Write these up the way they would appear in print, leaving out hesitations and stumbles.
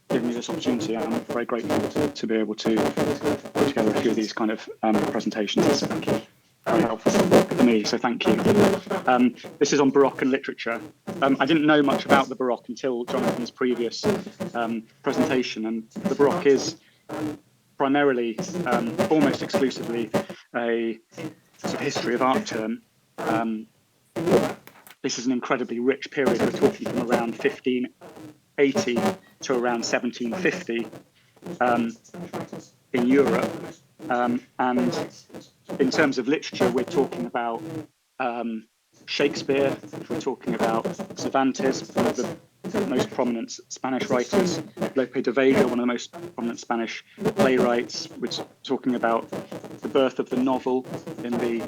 giving me this opportunity. I'm very grateful to be able to put together a few of these kind of presentations. It's very helpful for me, so thank you. This is on Baroque and literature. I didn't know much about the Baroque until Jonathan's previous presentation, and the Baroque is primarily, almost exclusively, a sort of history of art term. This is an incredibly rich period. We're talking from around 1580 to around 1750 in Europe. And in terms of literature, we're talking about Shakespeare, we're talking about Cervantes, one of the most prominent Spanish writers, Lope de Vega, one of the most prominent Spanish playwrights. We're talking about the birth of the novel in the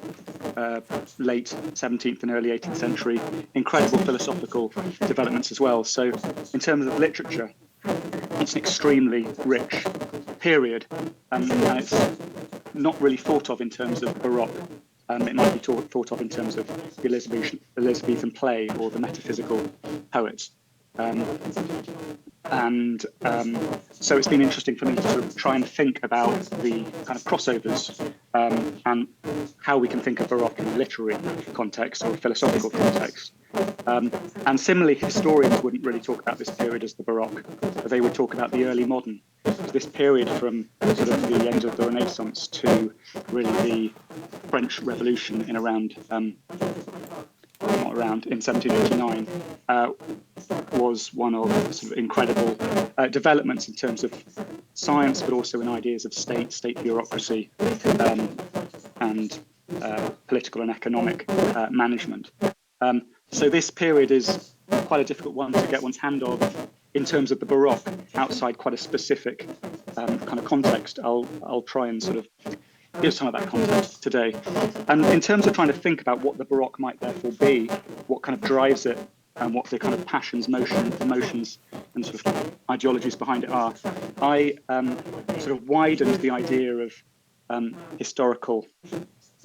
late 17th and early 18th century, incredible philosophical developments as well. So in terms of literature, it's an extremely rich period, and it's not really thought of in terms of Baroque. It might be thought of in terms of the Elizabethan play or the metaphysical poets. So it's been interesting for me to sort of try and think about the kind of crossovers and how we can think of Baroque in a literary context or a philosophical context. And similarly, historians wouldn't really talk about this period as the Baroque, but they would talk about the early modern. This period from sort of the end of the Renaissance to really the French Revolution in around in 1789 was one of sort of incredible developments in terms of science, but also in ideas of state bureaucracy, and political and economic management. So this period is quite a difficult one to get one's hand on in terms of the Baroque outside quite a specific kind of context. I'll try and sort of give some of that context today. And in terms of trying to think about what the Baroque might therefore be, what kind of drives it, and what the kind of passions, emotions, and sort of ideologies behind it are, I sort of widened the idea of historical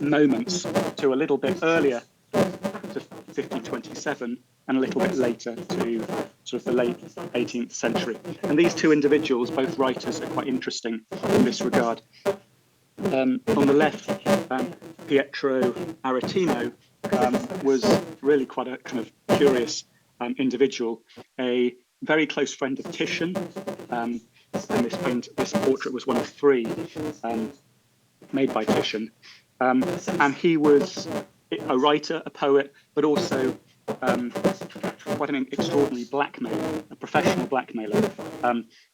moments to a little bit earlier, to 1527, and a little bit later to sort of the late 18th century. And these two individuals, both writers, are quite interesting in this regard. On the left, Pietro Aretino was really quite a kind of curious individual, a very close friend of Titian, and this portrait was one of three made by Titian, and he was a writer, a poet, but also quite an extraordinary blackmailer, a professional blackmailer.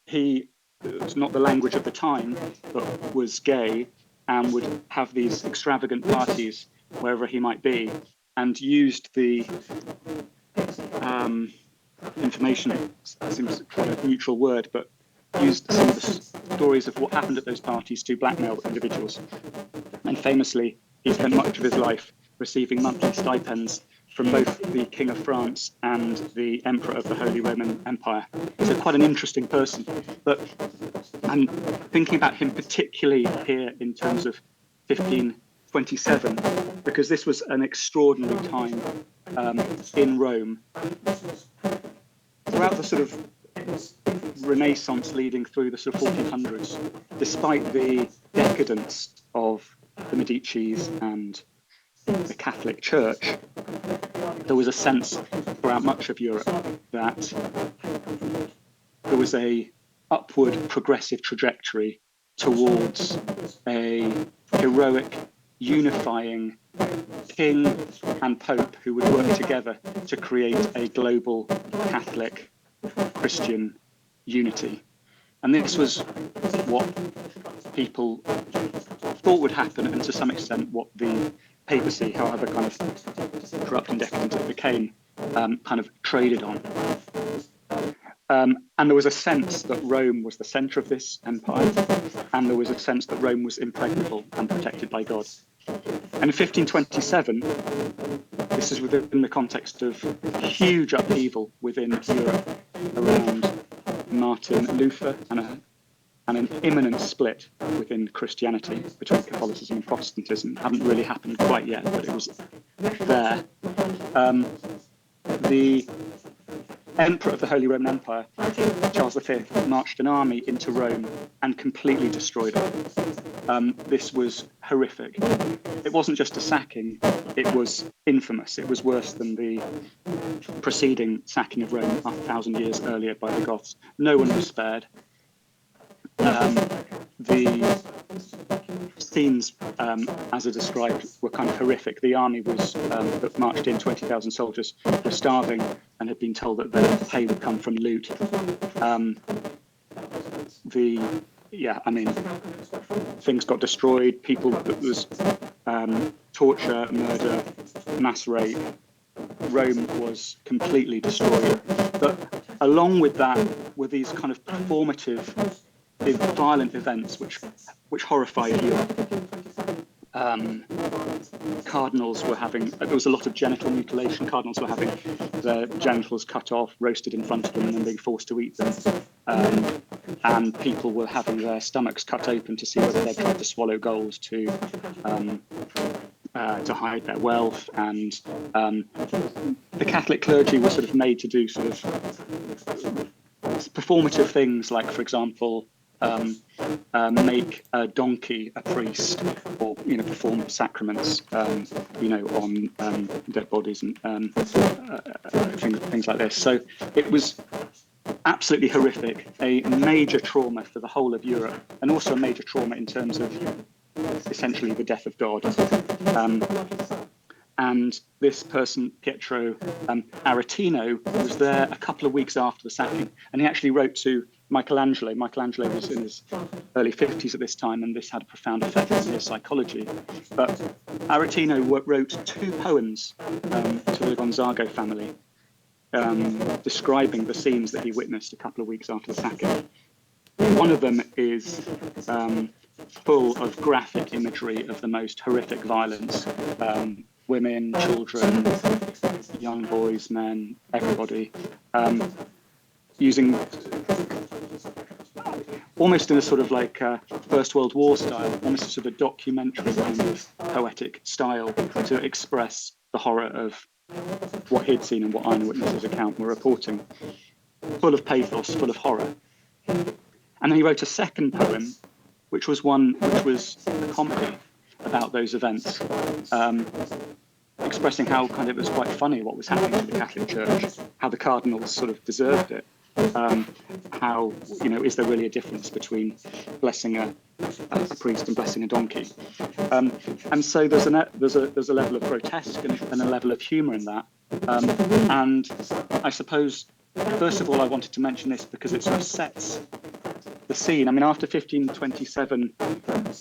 He was not the language of the time, but was gay and would have these extravagant parties wherever he might be, and used the information, seems quite a neutral word, but used some of the stories of what happened at those parties to blackmail individuals. And famously, he spent much of his life receiving monthly stipends from both the King of France and the Emperor of the Holy Roman Empire. So quite an interesting person. But I'm thinking about him particularly here in terms of 1527, because this was an extraordinary time in Rome. Throughout the sort of Renaissance leading through the sort of 1400s, despite the decadence of the Medicis and the Catholic Church, there was a sense throughout much of Europe that there was a upward progressive trajectory towards a heroic, unifying king and pope who would work together to create a global Catholic Christian unity. And this was what people thought would happen, and to some extent what the papacy, however kind of corrupt and decadent it became, kind of traded on. And there was a sense that Rome was the centre of this empire, and there was a sense that Rome was impregnable and protected by God. And in 1527, this is within the context of huge upheaval within Europe around Martin Luther and an imminent split within Christianity between Catholicism and Protestantism. Hadn't really happened quite yet, but it was there. The Emperor of the Holy Roman Empire, Charles V, marched an army into Rome and completely destroyed it. This was horrific. It wasn't just a sacking, it was infamous. It was worse than the preceding sacking of Rome 1,000 years earlier by the Goths. No one was spared. The scenes, as I described, were kind of horrific. The army that marched in, 20,000 soldiers, were starving and had been told that their pay would come from loot. Things got destroyed. There was torture, murder, mass rape. Rome was completely destroyed. But along with that were these kind of performative, violent events which horrified Europe. Cardinals were having, there was a lot of genital mutilation. Cardinals were having their genitals cut off, roasted in front of them, and then being forced to eat them. And people were having their stomachs cut open to see whether they tried to swallow gold to hide their wealth. And the Catholic clergy were sort of made to do sort of performative things, like, for example, make a donkey a priest, or perform sacraments, on dead bodies and things like this. So it was absolutely horrific, a major trauma for the whole of Europe, and also a major trauma in terms of essentially the death of God. And this person, Pietro Aretino, was there a couple of weeks after the sacking, and he actually wrote to Michelangelo. Michelangelo was in his early 50s at this time, and this had a profound effect on his psychology. But Aretino wrote 2 poems to the Gonzago family, describing the scenes that he witnessed a couple of weeks after the sacking. One of them is full of graphic imagery of the most horrific violence. Women, children, young boys, men, everybody, using almost in a sort of like First World War style, almost a sort of documentary kind of poetic style, to express the horror of what he'd seen and what eyewitnesses' account were reporting. Full of pathos, full of horror. And then he wrote a second poem, which was a comedy about those events, expressing how kind of it was quite funny what was happening to the Catholic Church, how the cardinals sort of deserved it, how, is there really a difference between blessing a priest and blessing a donkey? And so there's a level of grotesque and a level of humour in that. And I suppose, first of all, I wanted to mention this because it sort of sets the scene. I mean, after 1527,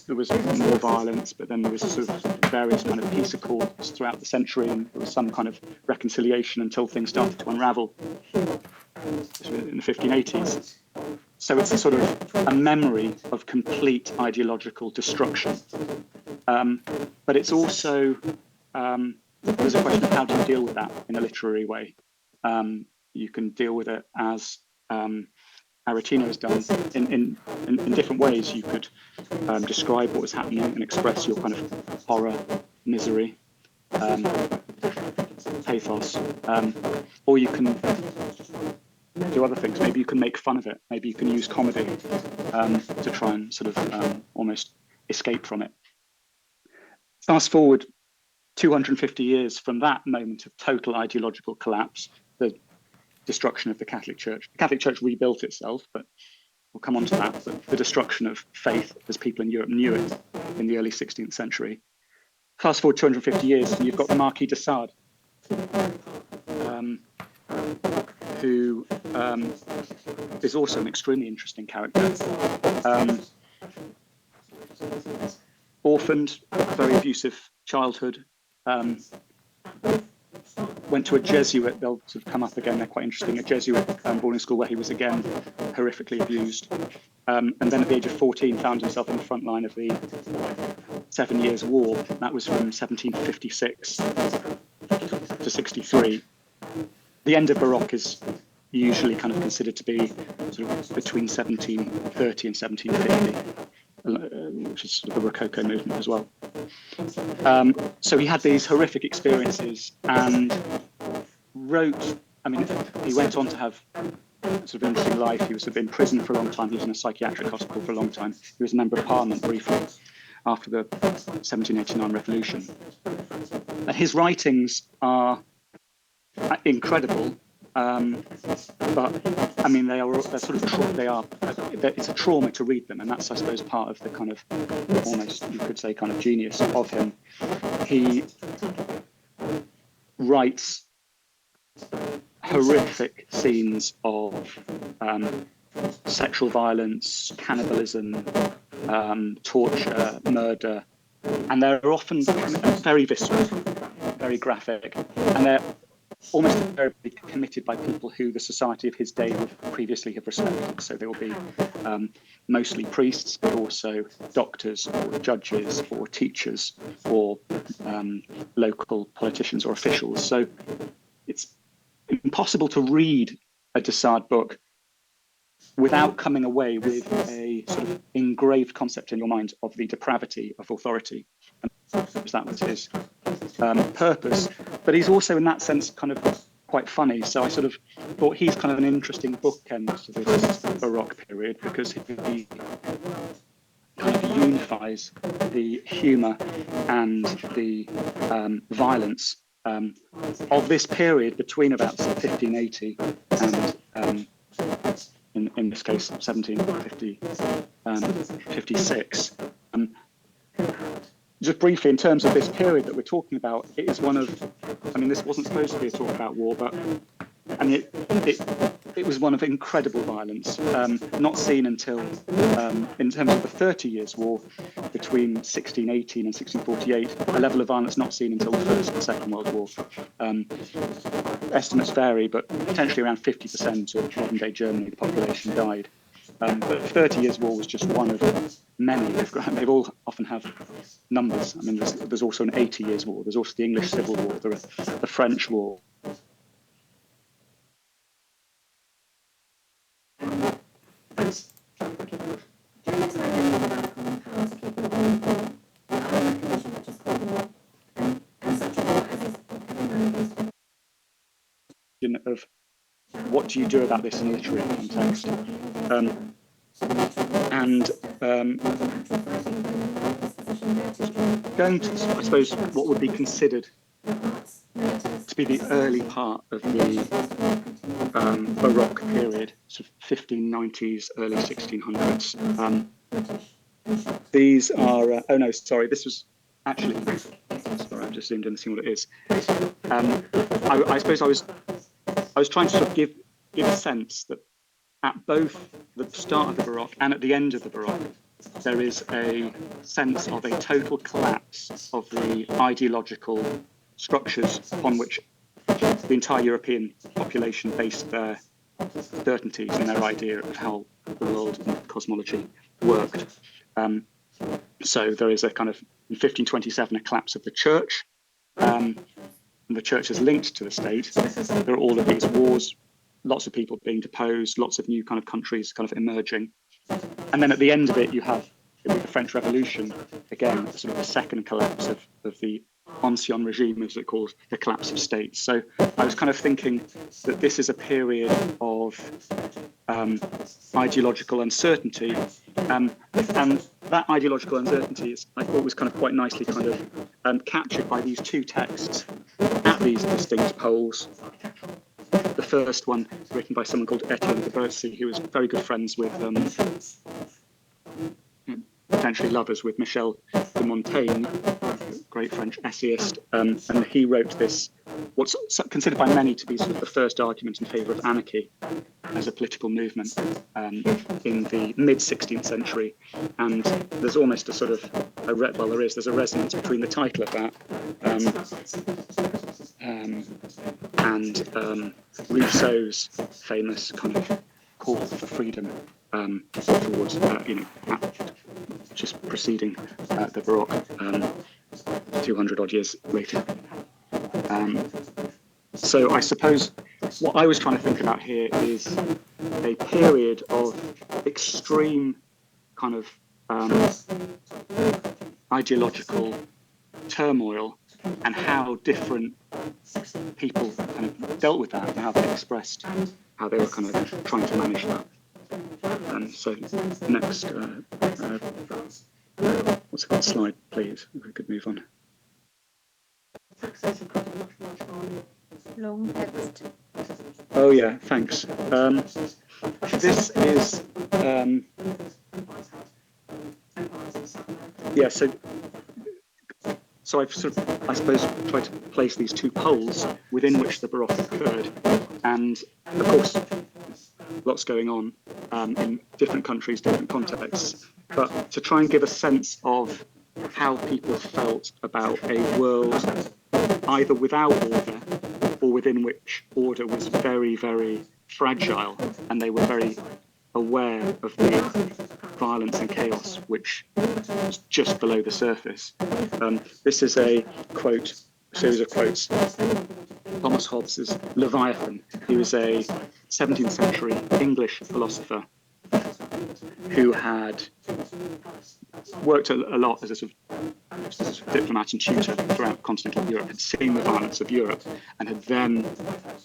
there was more violence, but then there was sort of various kind of peace accords throughout the century, and there was some kind of reconciliation until things started to unravel in the 1580s. So it's a sort of a memory of complete ideological destruction. But it's also, there's a question of how do you deal with that in a literary way. You can deal with it as Aretino has done in different ways. You could describe what was happening and express your kind of horror, misery, pathos, or you can do other things. Maybe you can make fun of it. Maybe you can use comedy to try and sort of almost escape from it. Fast forward 250 years from that moment of total ideological collapse, the destruction of the Catholic Church. The Catholic Church rebuilt itself, but we'll come on to that. But the destruction of faith as people in Europe knew it in the early 16th century. Fast forward 250 years, and you've got the Marquis de Sade, who is also an extremely interesting character. Orphaned, very abusive childhood, went to a Jesuit, they'll sort of come up again, they're quite interesting, a Jesuit boarding school where he was again horrifically abused. And then at the age of 14 found himself in the front line of the 7 Years' War. That was from 1756 to 63. The end of Baroque is usually kind of considered to be sort of between 1730 and 1750. Which is sort of the Rococo movement as well. So he had these horrific experiences and wrote I mean, he went on to have sort of interesting life. He was sort of in prison for a long time. He was in a psychiatric hospital for a long time. He was a member of Parliament briefly after the 1789 revolution. And his writings are incredible, but I mean it's a trauma to read them, and that's, I suppose, part of the kind of, almost you could say, kind of genius of him. He writes horrific scenes of sexual violence, cannibalism, torture, murder, and they're often very visceral, very graphic, and they're almost invariably committed by people who the society of his day would previously have respected. So there will be mostly priests, but also doctors or judges or teachers or local politicians or officials. So it's impossible to read a de Sade book without coming away with a sort of engraved concept in your mind of the depravity of authority. And that was his purpose. But he's also, in that sense, kind of quite funny. So I sort of thought he's kind of an interesting bookend to this Baroque period, because he kind of unifies the humour and the violence of this period between about 1580 and in this case 1756. Just briefly, in terms of this period that we're talking about, it is one of, I mean, this wasn't supposed to be a talk about war, but I mean, it was one of incredible violence, not seen until, in terms of the 30 Years' War between 1618 and 1648, a level of violence not seen until the First and Second World War. Estimates vary, but potentially around 50% of modern-day Germany, the population died. But the 30 Years' War was just one of many. They've all often have numbers. I mean, there's also an 80 Years' War. There's also the English Civil War, the French War. Of what do you do about this in a literary context? Going to, I suppose, what would be considered to be the early part of the Baroque period, sort of 1590s, early 1600s. These are, oh no, sorry, this was actually, sorry, I've just zoomed in and seen what it is. I suppose I was trying to sort of give a sense that at both the start of the Baroque and at the end of the Baroque, there is a sense of a total collapse of the ideological structures upon which the entire European population based their certainties and their idea of how the world and cosmology worked. So there is a kind of, in 1527, a collapse of the church. And the church is linked to the state. There are all of these wars, lots of people being deposed, lots of new kind of countries kind of emerging. And then at the end of it, you have, with the French Revolution, again, sort of the second collapse of the ancien regime, as it calls, the collapse of states. So I was kind of thinking that this is a period of ideological uncertainty. And that ideological uncertainty is, I thought, was kind of quite nicely kind of captured by these two texts at these distinct poles. The first one, written by someone called Etienne de Bercy, who was very good friends with, potentially lovers with Michel de Montaigne, great French essayist, and he wrote this, what's considered by many to be sort of the first argument in favour of anarchy as a political movement in the mid-16th century. And there's almost a sort of, there's a resonance between the title of that and Rousseau's famous kind of call for freedom towards, just preceding the Baroque 200 odd years later. So I suppose what I was trying to think about here is a period of extreme kind of ideological turmoil and how different people kind of dealt with that and how they expressed how they were kind of trying to manage that. So next, what's the slide, please? If we could move on. Long text. Oh yeah, thanks. This is yeah. So I've sort of, I suppose, tried to place these two poles within which the Baroque occurred, and of course, lots going on in different countries, different contexts. But to try and give a sense of how people felt about a world either without order or within which order was very, very fragile, and they were very aware of the violence and chaos which was just below the surface. This is a quote, a series of quotes. Thomas Hobbes's Leviathan. He was a 17th century English philosopher who had worked a lot as a sort of diplomat and tutor throughout continental Europe, had seen the violence of Europe, and had then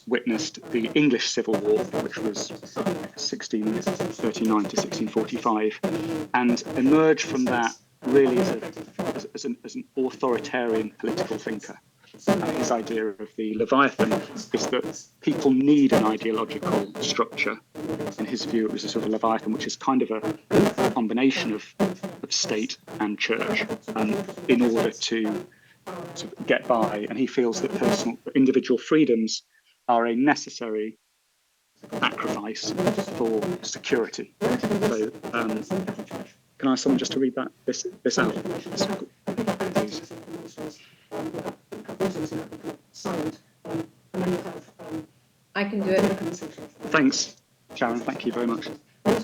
witnessed the English Civil War, which was 1639 to 1645, and emerged from that really as an authoritarian political thinker. His idea of the Leviathan is that people need an ideological structure. In his view, it was a sort of Leviathan, which is kind of a combination of state and church in order to get by. And he feels that individual freedoms are a necessary sacrifice for security. So, can I ask someone just to read this out? Please. I can do it. Thanks, Sharon. Thank you very much.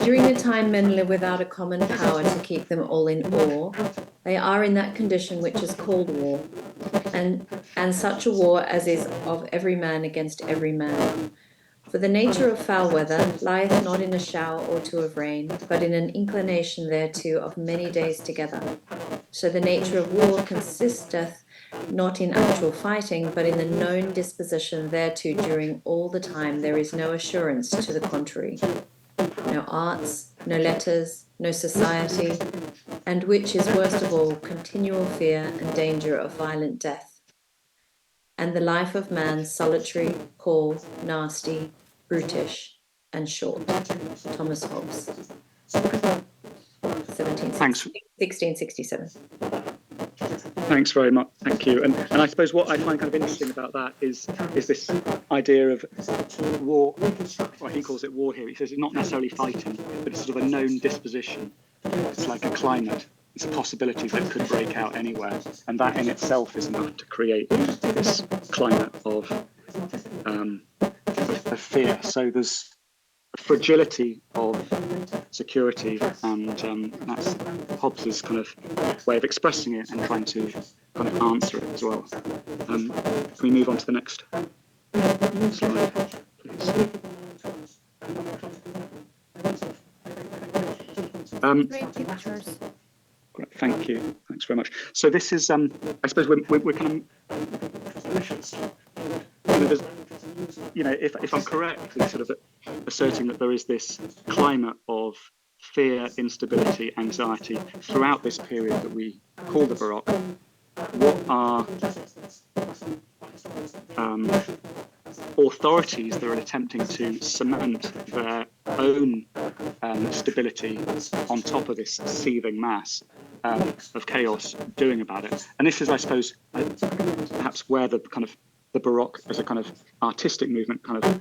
During the time men live without a common power to keep them all in awe, they are in that condition which is called war, and such a war as is of every man against every man. For the nature of foul weather lieth not in a shower or two of rain, but in an inclination thereto of many days together. So the nature of war consisteth not in actual fighting, but in the known disposition thereto during all the time there is no assurance to the contrary. No arts, no letters, no society, and which is worst of all, continual fear and danger of violent death. And the life of man solitary, poor, nasty, brutish, and short. Thomas Hobbes, 1667. Thanks very much. Thank you. And I suppose what I find kind of interesting about that is this idea of war, or he calls it war here. He says it's not necessarily fighting, but it's sort of a known disposition. It's like a climate. It's a possibility that could break out anywhere. And that in itself is enough to create this climate of fear. So there's a fragility of security, and that's Hobbes's kind of way of expressing it and trying to kind of answer it as well. Can we move on to the next slide, please? Great pictures. Great, thank you. Thanks very much. So this is, I suppose we're kind of, if I'm correctly sort of asserting that there is this climate of fear, instability, anxiety throughout this period that we call the Baroque, what are authorities that are attempting to cement their own stability on top of this seething mass of chaos doing about it? And this is, I suppose, perhaps where the Baroque as a kind of artistic movement kind of,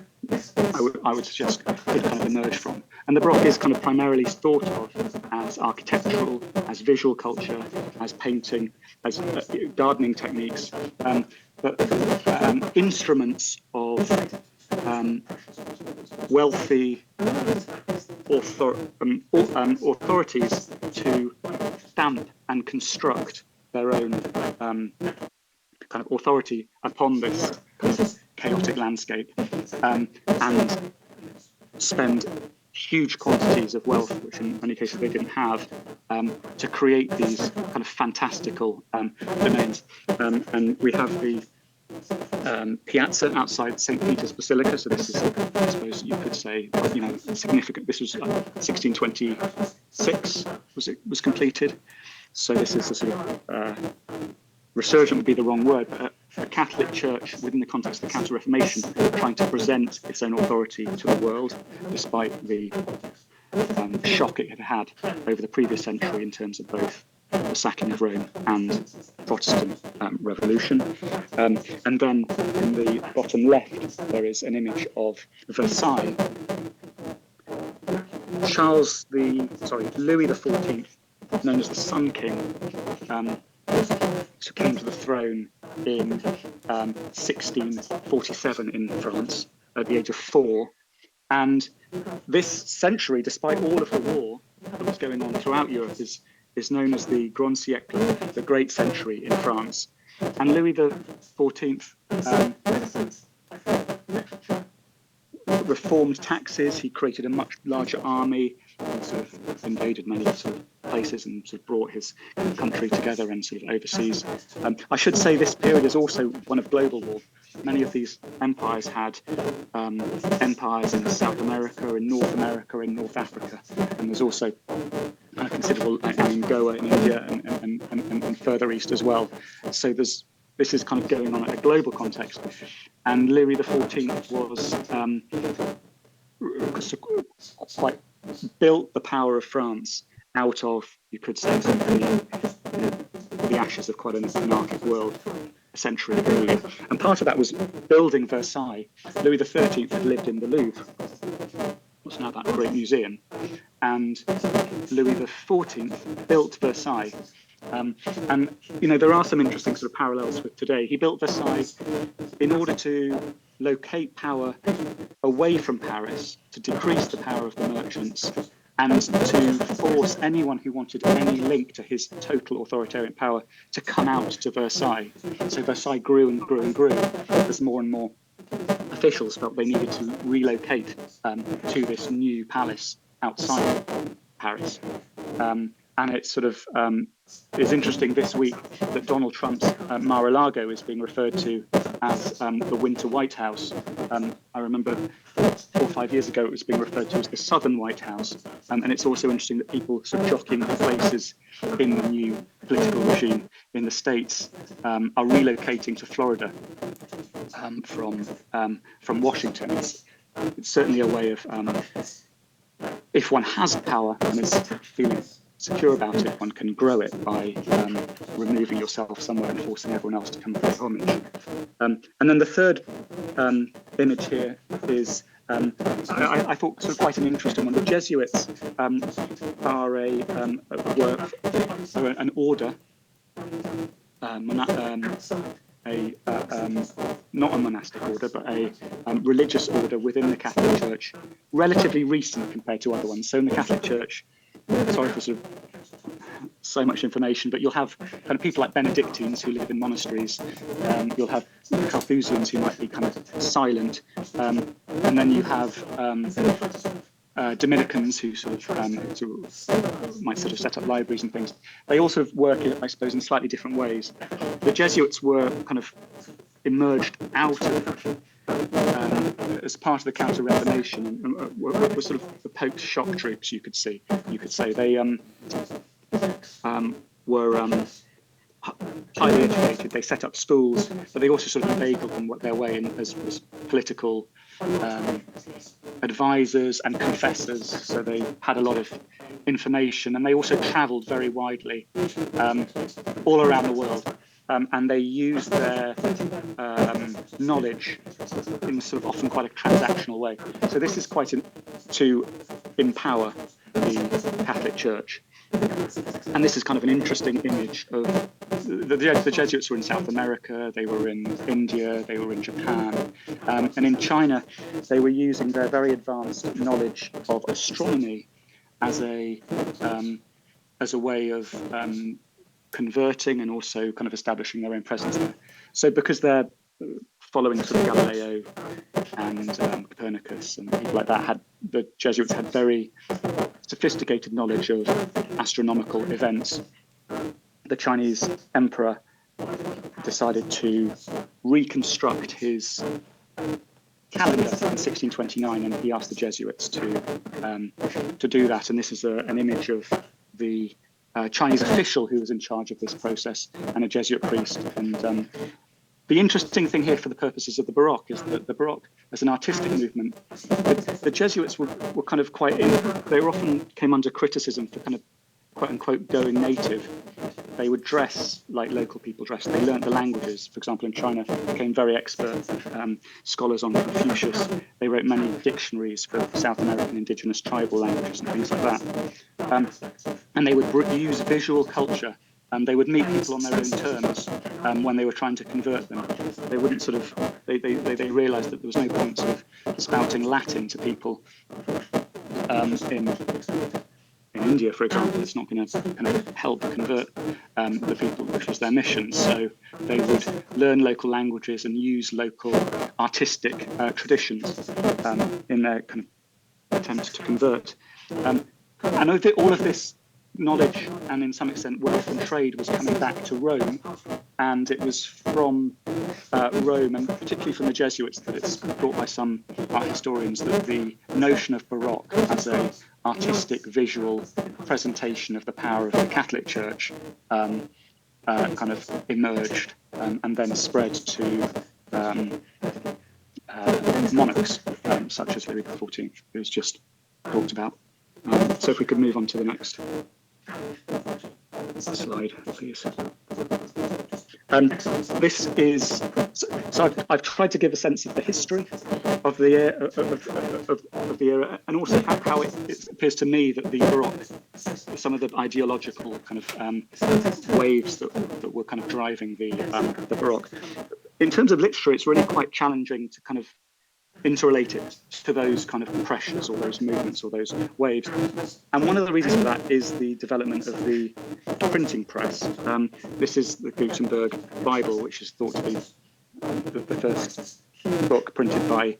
I would suggest, could kind of emerge from. And the Baroque is kind of primarily thought of as architectural, as visual culture, as painting, as gardening techniques, but instruments of wealthy authorities to stamp and construct their own kind of authority upon this kind of chaotic landscape, and spend huge quantities of wealth, which in many cases they didn't have, to create these kind of fantastical domains. And we have the piazza outside St. Peter's Basilica. So this is, I suppose you could say, significant. This was 1626 was completed. So this is a sort of resurgent would be the wrong word, but a Catholic Church within the context of the Counter-Reformation trying to present its own authority to the world, despite the shock it had had over the previous century in terms of both the sacking of Rome and Protestant revolution. And then in the bottom left, there is an image of Versailles. Louis XIV, known as the Sun King, came to the throne in 1647 in France at the age of 4. And this century, despite all of the war that was going on throughout Europe, is known as the Grand Siècle, the Great Century in France. And Louis XIV reformed taxes. He created a much larger army, and sort of invaded many sort of places and sort of brought his country together and sort of overseas. I should say this period is also one of global war. Many of these empires had empires in South America, in North America, in North Africa, and there's also a considerable in Goa in India and further east as well. So this is kind of going on at a global context. And Louis XIV was quite built the power of France out of, you could say, the ashes of quite an anarchic world a century earlier. And part of that was building Versailles. Louis XIII had lived in the Louvre, what's now that great museum, and Louis XIV built Versailles. And there are some interesting sort of parallels with today. He built Versailles in order to locate power away from Paris, to decrease the power of the merchants, and to force anyone who wanted any link to his total authoritarian power to come out to Versailles. So Versailles grew and grew and grew as more and more officials felt they needed to relocate to this new palace outside Paris. And it's sort of it's interesting this week that Donald Trump's Mar-a-Lago is being referred to as the Winter White House. I remember 4 or 5 years ago it was being referred to as the Southern White House. And it's also interesting that people sort of jockeying for places in the new political regime in the States are relocating to Florida from Washington. It's certainly a way of, if one has power and is feeling secure about it, one can grow it by removing yourself somewhere and forcing everyone else to come pay homage. And then the third image here is, I thought sort of quite an interesting one. The Jesuits are an order, not a monastic order, but a religious order within the Catholic Church, relatively recent compared to other ones. So in the Catholic Church, sorry for sort of so much information, but you'll have kind of people like Benedictines who live in monasteries. You'll have Carthusians who might be kind of silent, and then you have Dominicans who might sort of set up libraries and things. They also work, I suppose, in slightly different ways. The Jesuits were kind of emerged out of as part of the Counter-Reformation, and were sort of the Pope's shock troops. You could say they were highly educated. They set up schools, but they also sort of inveigled their way in as political advisors and confessors. So they had a lot of information, and they also travelled very widely all around the world. And they use their knowledge in sort of often quite a transactional way. So this is quite to empower the Catholic Church. And this is kind of an interesting image of the Jesuits were in South America, they were in India, they were in Japan, and in China they were using their very advanced knowledge of astronomy as a way of converting and also kind of establishing their own presence there. So because they're following sort of Galileo and Copernicus and people like that the Jesuits had very sophisticated knowledge of astronomical events. The Chinese emperor decided to reconstruct his calendar in 1629, and he asked the Jesuits to do that. And this is an image of the Chinese official who was in charge of this process and a Jesuit priest. And the interesting thing here for the purposes of the Baroque is that the Baroque, as an artistic movement, the Jesuits were kind of they often came under criticism for kind of quote unquote going native. They would dress like local people dressed. They learnt the languages. For example, in China, became very expert scholars on Confucius. They wrote many dictionaries for South American indigenous tribal languages and things like that. And they would use visual culture. They would meet people on their own terms when they were trying to convert them. They wouldn't sort of. They realised that there was no point sort of spouting Latin to people in India, for example. It's not going to kind of help convert the people, which was their mission. So they would learn local languages and use local artistic traditions in their kind of attempts to convert. And all of this knowledge and, in some extent, wealth and trade was coming back to Rome. And it was from Rome, and particularly from the Jesuits, that it's thought by some art historians that the notion of Baroque as a artistic, visual presentation of the power of the Catholic Church kind of emerged and then spread to monarchs such as Louis XIV, who's just talked about. So if we could move on to the next slide, please. This is so. I've tried to give a sense of the history of the era, and also how it appears to me that the Baroque, some of the ideological kind of waves that were kind of driving the Baroque. In terms of literature, it's really quite challenging to kind of interrelate it to those kind of pressures or those movements or those waves. And one of the reasons for that is the development of the printing press. This is the Gutenberg Bible, which is thought to be the first book printed by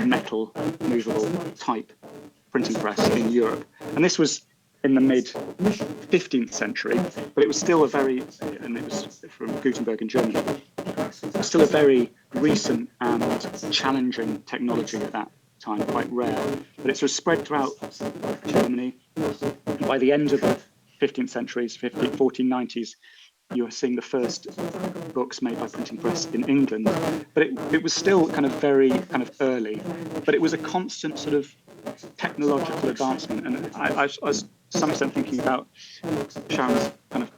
metal, movable type printing press in Europe. And this was in the mid 15th century, but it was still and it was from Gutenberg in Germany, still a very recent and challenging technology at that time, quite rare. But it was spread throughout Germany. And by the end of the 15th century, 1490s, you were seeing the first books made by printing press in England. But it was still kind of very kind of early, but it was a constant sort of technological advancement. And I was to some extent thinking about Sharon's kind of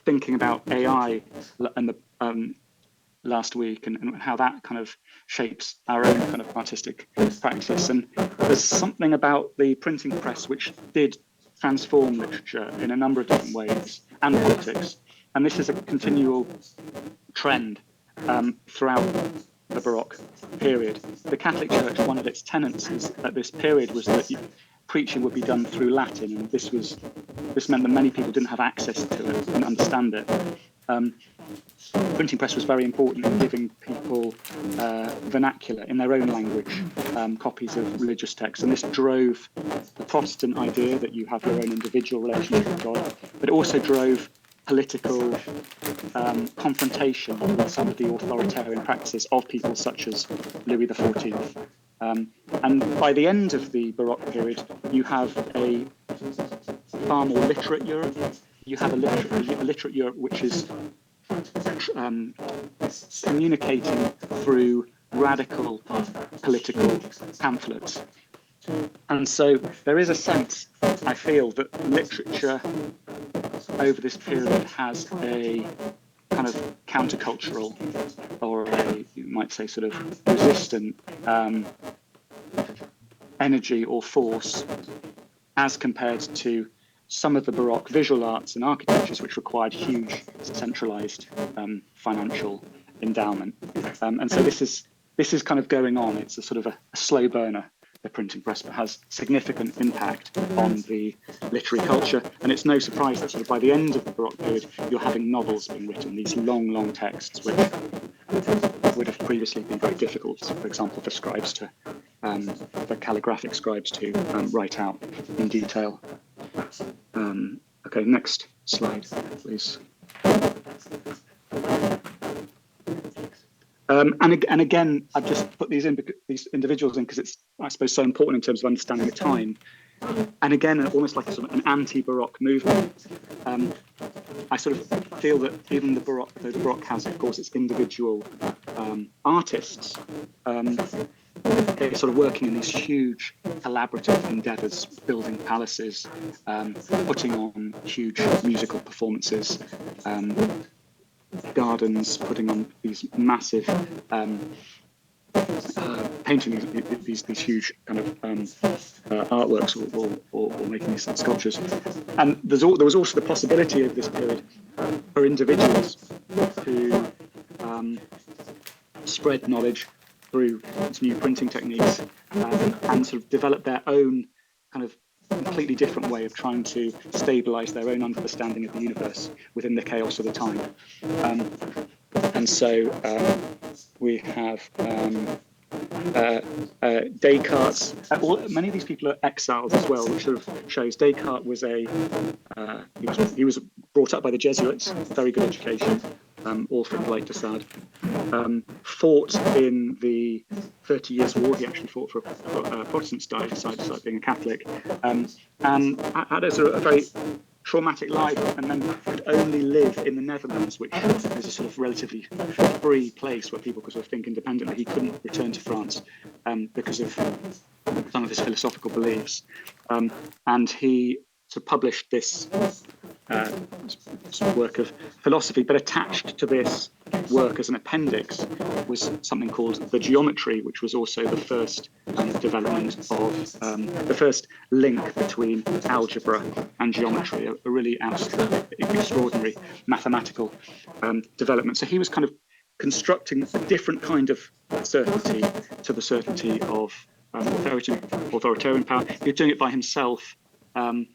thinking about AI and the last week and how that kind of shapes our own kind of artistic practice. And there's something about the printing press which did transform literature in a number of different ways, and politics. And this is a continual trend throughout the Baroque period. The Catholic Church, one of its tenets at this period was that preaching would be done through Latin, and this meant that many people didn't have access to it and understand it. Printing press was very important in giving people vernacular in their own language, copies of religious texts, and this drove the Protestant idea that you have your own individual relationship with God, but it also drove political confrontation with some of the authoritarian practices of people such as Louis XIV. And by the end of the Baroque period, you have a far more literate Europe. You have a literate Europe which is communicating through radical political pamphlets. And so there is a sense, I feel, that literature over this period has a kind of countercultural, or you might say sort of resistant energy or force as compared to some of the Baroque visual arts and architectures, which required huge centralized financial endowment. And so this is kind of going on. It's a sort of a slow burner, the printing press, but has significant impact on the literary culture. And it's no surprise that sort of by the end of the Baroque period, you're having novels being written, these long, long texts, which would have previously been very difficult, for example, for scribes to, for calligraphic scribes to write out in detail. Okay, next slide, please. And again, I've just put these individuals in because it's, I suppose, so important in terms of understanding the time. And again, almost like a sort of an anti-Baroque movement. I sort of feel that even though the Baroque has, of course, its individual artists, they're sort of working in these huge collaborative endeavours, building palaces, putting on huge musical performances, gardens, putting on these massive painting these huge kind of artworks or making these sculptures. And there was also the possibility of this period for individuals who spread knowledge through these new printing techniques and sort of develop their own kind of completely different way of trying to stabilize their own understanding of the universe within the chaos of the time. And so we have Descartes. Many of these people are exiles as well, which sort of shows Descartes was he was brought up by the Jesuits, very good education, all from light to sad. Fought in the 30 Years' War. He actually fought for a Protestant side, decided being a Catholic, and had a sort of a very traumatic life, and then could only live in the Netherlands, which is a sort of relatively free place where people could sort of think independently. He couldn't return to France because of some of his philosophical beliefs, and he sort of published this work of philosophy, but attached to this work as an appendix was something called the Geometry, which was also the first development of the first link between algebra and geometry, a really extraordinary mathematical development. So he was kind of constructing a different kind of certainty to the certainty of authoritarian power. He was doing it by himself, and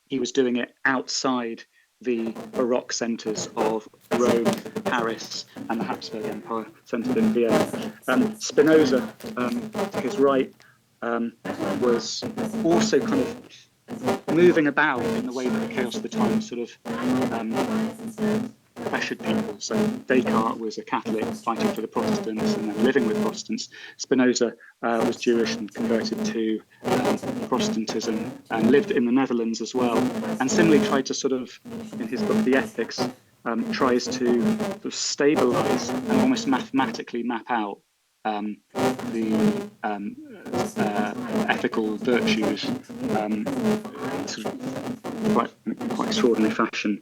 he was doing it outside the Baroque centres of Rome, Paris, and the Habsburg Empire, centred in Vienna. Spinoza, to his right, was also kind of moving about in the way that the chaos of the time sort of pressured people. So Descartes was a Catholic fighting for the Protestants and then living with Protestants. Spinoza was Jewish and converted to Protestantism and lived in the Netherlands as well. And similarly tried to sort of, in his book The Ethics, tries to sort of stabilize and almost mathematically map out the ethical virtues sort of quite extraordinary fashion,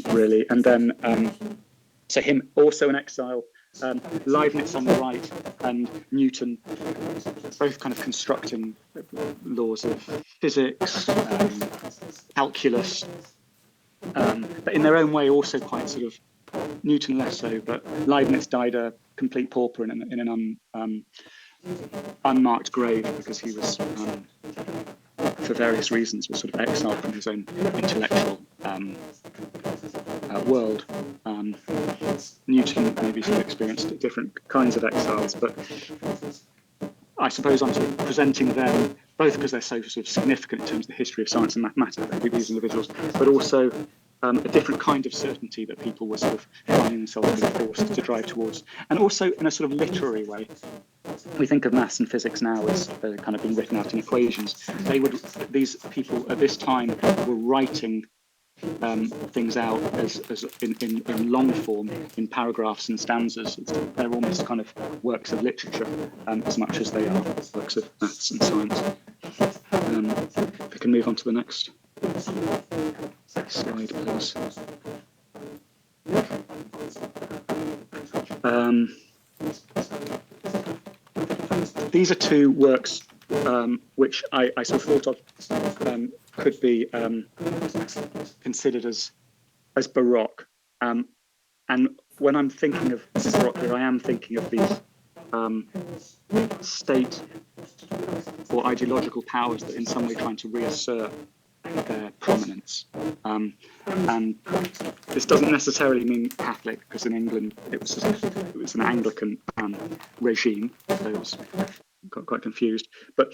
really. And then, so him also in exile, Leibniz on the right, and Newton, both kind of constructing laws of physics, calculus, but in their own way also quite sort of, Newton less so, but Leibniz died a complete pauper in an unmarked grave because he was, for various reasons, was sort of exiled from his own intellectual world. Newton maybe sort of experienced different kinds of exiles, but I suppose I'm sort of presenting them both because they're so sort of significant in terms of the history of science and mathematics, these individuals, but also a different kind of certainty that people were sort of finding themselves being forced to drive towards. And also in a sort of literary way. We think of maths and physics now as kind of being written out in equations. These people at this time were writing things out as in long form, in paragraphs and stanzas. They're almost kind of works of literature as much as they are works of maths and science. If we can move on to the next slide, please. These are two works which I sort of thought of could be considered as Baroque. And when I'm thinking of Baroque, I am thinking of these state or ideological powers that in some way trying to reassert their prominence. And this doesn't necessarily mean Catholic, because in England it was an Anglican regime, so it was quite confused. But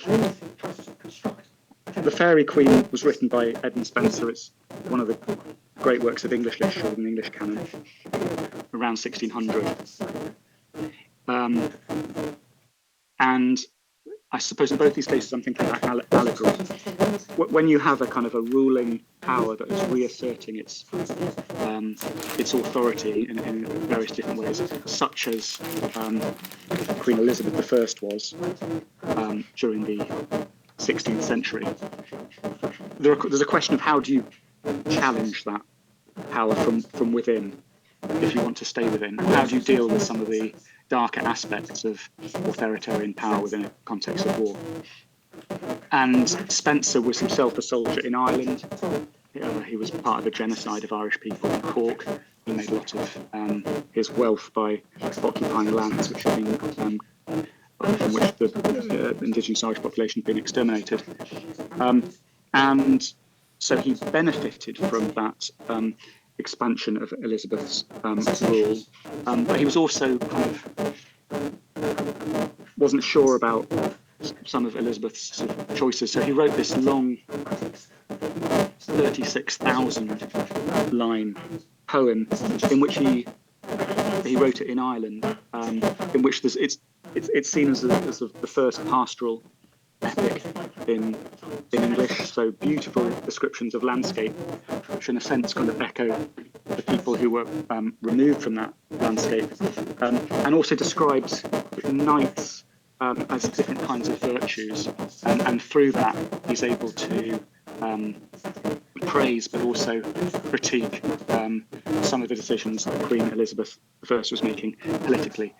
The Fairy Queen was written by Edmund Spenser. It's one of the great works of English literature in the English canon, around 1600. And I suppose in both these cases I'm thinking about allegory. When you have a kind of a ruling power that is reasserting its authority in various different ways, such as Queen Elizabeth I was during the 16th century, there's a question of how do you challenge that power from within, if you want to stay within. How do you deal with some of the darker aspects of authoritarian power within a context of war? And Spenser was himself a soldier in Ireland. He was part of a genocide of Irish people in Cork. He made a lot of his wealth by occupying lands which had been from which the indigenous Irish population had been exterminated. And so he benefited from that expansion of Elizabeth's rule, but he was also kind of wasn't sure about some of Elizabeth's sort of choices. So he wrote this long 36,000 line poem in which he wrote it in Ireland, in which it's seen as the first pastoral epic in English. So beautiful descriptions of landscape, which in a sense kind of echo the people who were removed from that landscape, and also describes knights as different kinds of virtues, and through that he's able to praise but also critique some of the decisions that Queen Elizabeth I was making politically.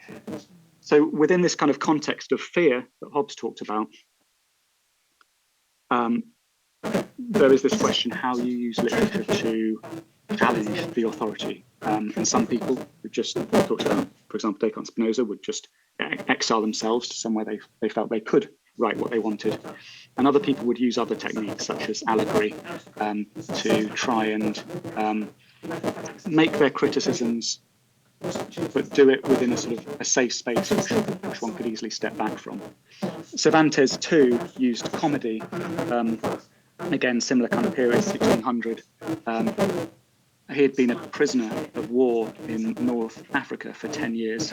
So within this kind of context of fear that Hobbes talked about, there is this question how you use literature to challenge the authority. And some people who just talked about, for example, Descartes and Spinoza, would just exile themselves to somewhere they felt they could write what they wanted. And other people would use other techniques, such as allegory, to try and make their criticisms, but do it within a sort of a safe space which one could easily step back from. Cervantes too used comedy, again similar kind of period, 1600. He had been a prisoner of war in North Africa for 10 years,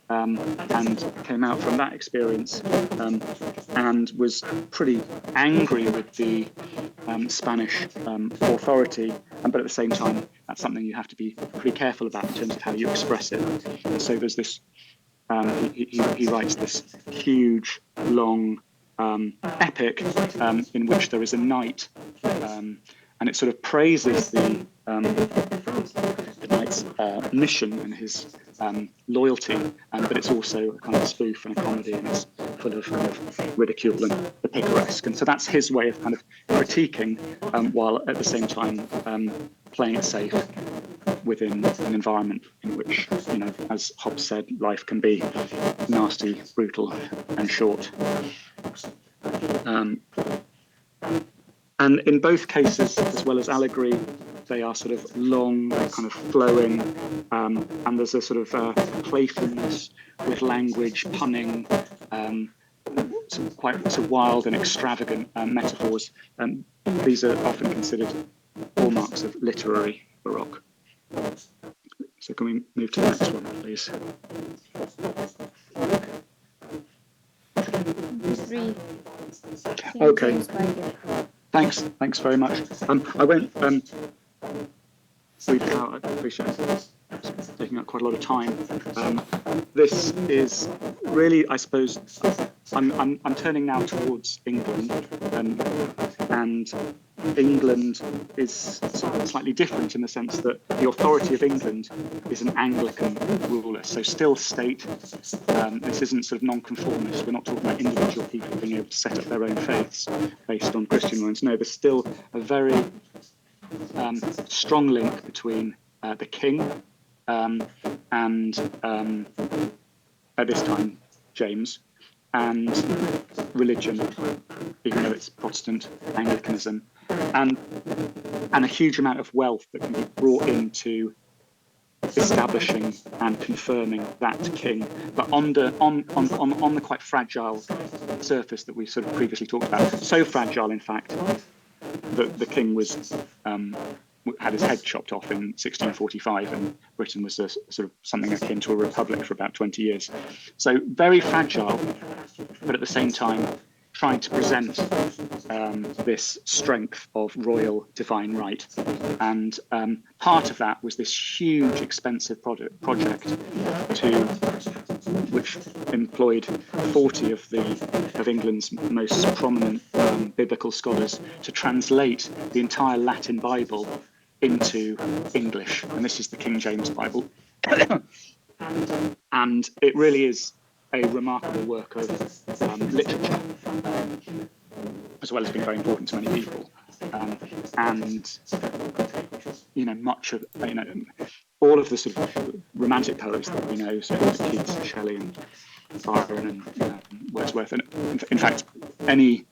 and came out from that experience and was pretty angry with the Spanish authority, but at the same time that's something you have to be pretty careful about in terms of how you express it. So there's this he writes this huge long epic in which there is a knight, and it sort of praises the knight's mission and his loyalty, but it's also a kind of spoof and a comedy, and it's full of kind of ridicule and the picaresque. And so that's his way of kind of critiquing, while at the same time playing it safe within an environment in which, you know, as Hobbes said, life can be nasty, brutal, and short. And in both cases, as well as allegory, they are sort of long, kind of flowing, and there's a sort of playfulness with language, punning, some quite sort of wild and extravagant metaphors. These are often considered hallmarks of literary Baroque. So can we move to the next one, please? Okay. Thanks very much. I won't read it out. I appreciate it. It's taking up quite a lot of time. This is really, I suppose, I'm turning now towards England, and England is sort of slightly different in the sense that the authority of England is an Anglican ruler, so still state. This isn't sort of non-conformist. We're not talking about individual people being able to set up their own faiths based on Christian lines. No, there's still a very strong link between the king and at this time James, and religion, even though it's Protestant Anglicanism. and a huge amount of wealth that can be brought into establishing and confirming that king, but on the quite fragile surface that we sort of previously talked about. So fragile, in fact, that the king was had his head chopped off in 1645, and Britain was a, sort of something akin to a republic for about 20 years. So very fragile, but at the same time trying to present this strength of royal divine right. And part of that was this huge, expensive project which employed 40 of England's most prominent biblical scholars to translate the entire Latin Bible into English. And this is the King James Bible. And it really is a remarkable work of literature, as well as being very important to many people. And much of all of the sort of romantic poets that we know, so Keats and Shelley and Byron and Wordsworth, and in fact any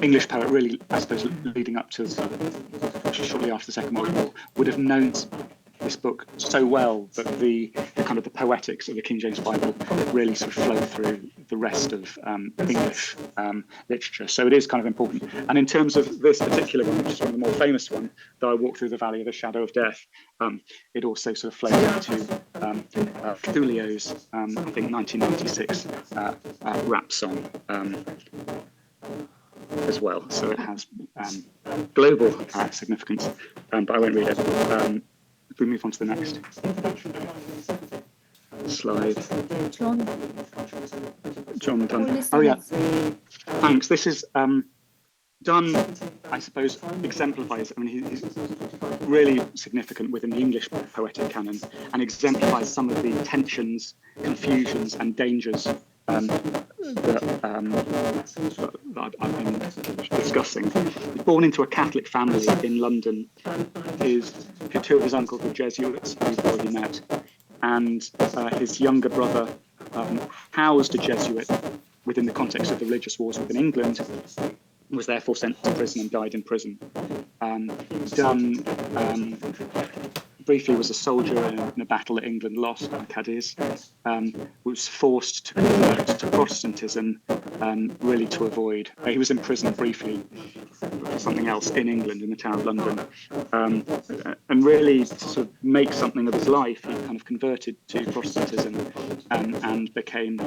English poet really, I suppose, leading up to shortly after the Second World War, would have known this book so well that the kind of the poetics of the King James Bible really sort of flow through the rest of English literature. So it is kind of important. And in terms of this particular one, which is one of the more famous one, Though I Walk Through the Valley of the Shadow of Death, it also sort of flows into Coolio's, I think, 1996 rap song as well. So it has global significance, but I won't read it. If we move on to the next slide. John Dunn. Oh yeah, thanks. This is Dunn, I suppose, exemplifies, I mean, he's really significant within the English poetic canon and exemplifies some of the tensions, confusions and dangers that I've been discussing. He's born into a Catholic family in London. Two of his uncles were Jesuits, who he'd already met, and his younger brother housed a Jesuit within the context of the religious wars within England, was therefore sent to prison and died in prison. Dunn briefly was a soldier in a battle that England lost on Cadiz, was forced to convert to Protestantism, really to avoid. He was imprisoned briefly for something else in England, in the Tower of London, and really to sort of make something of his life, he kind of converted to Protestantism and became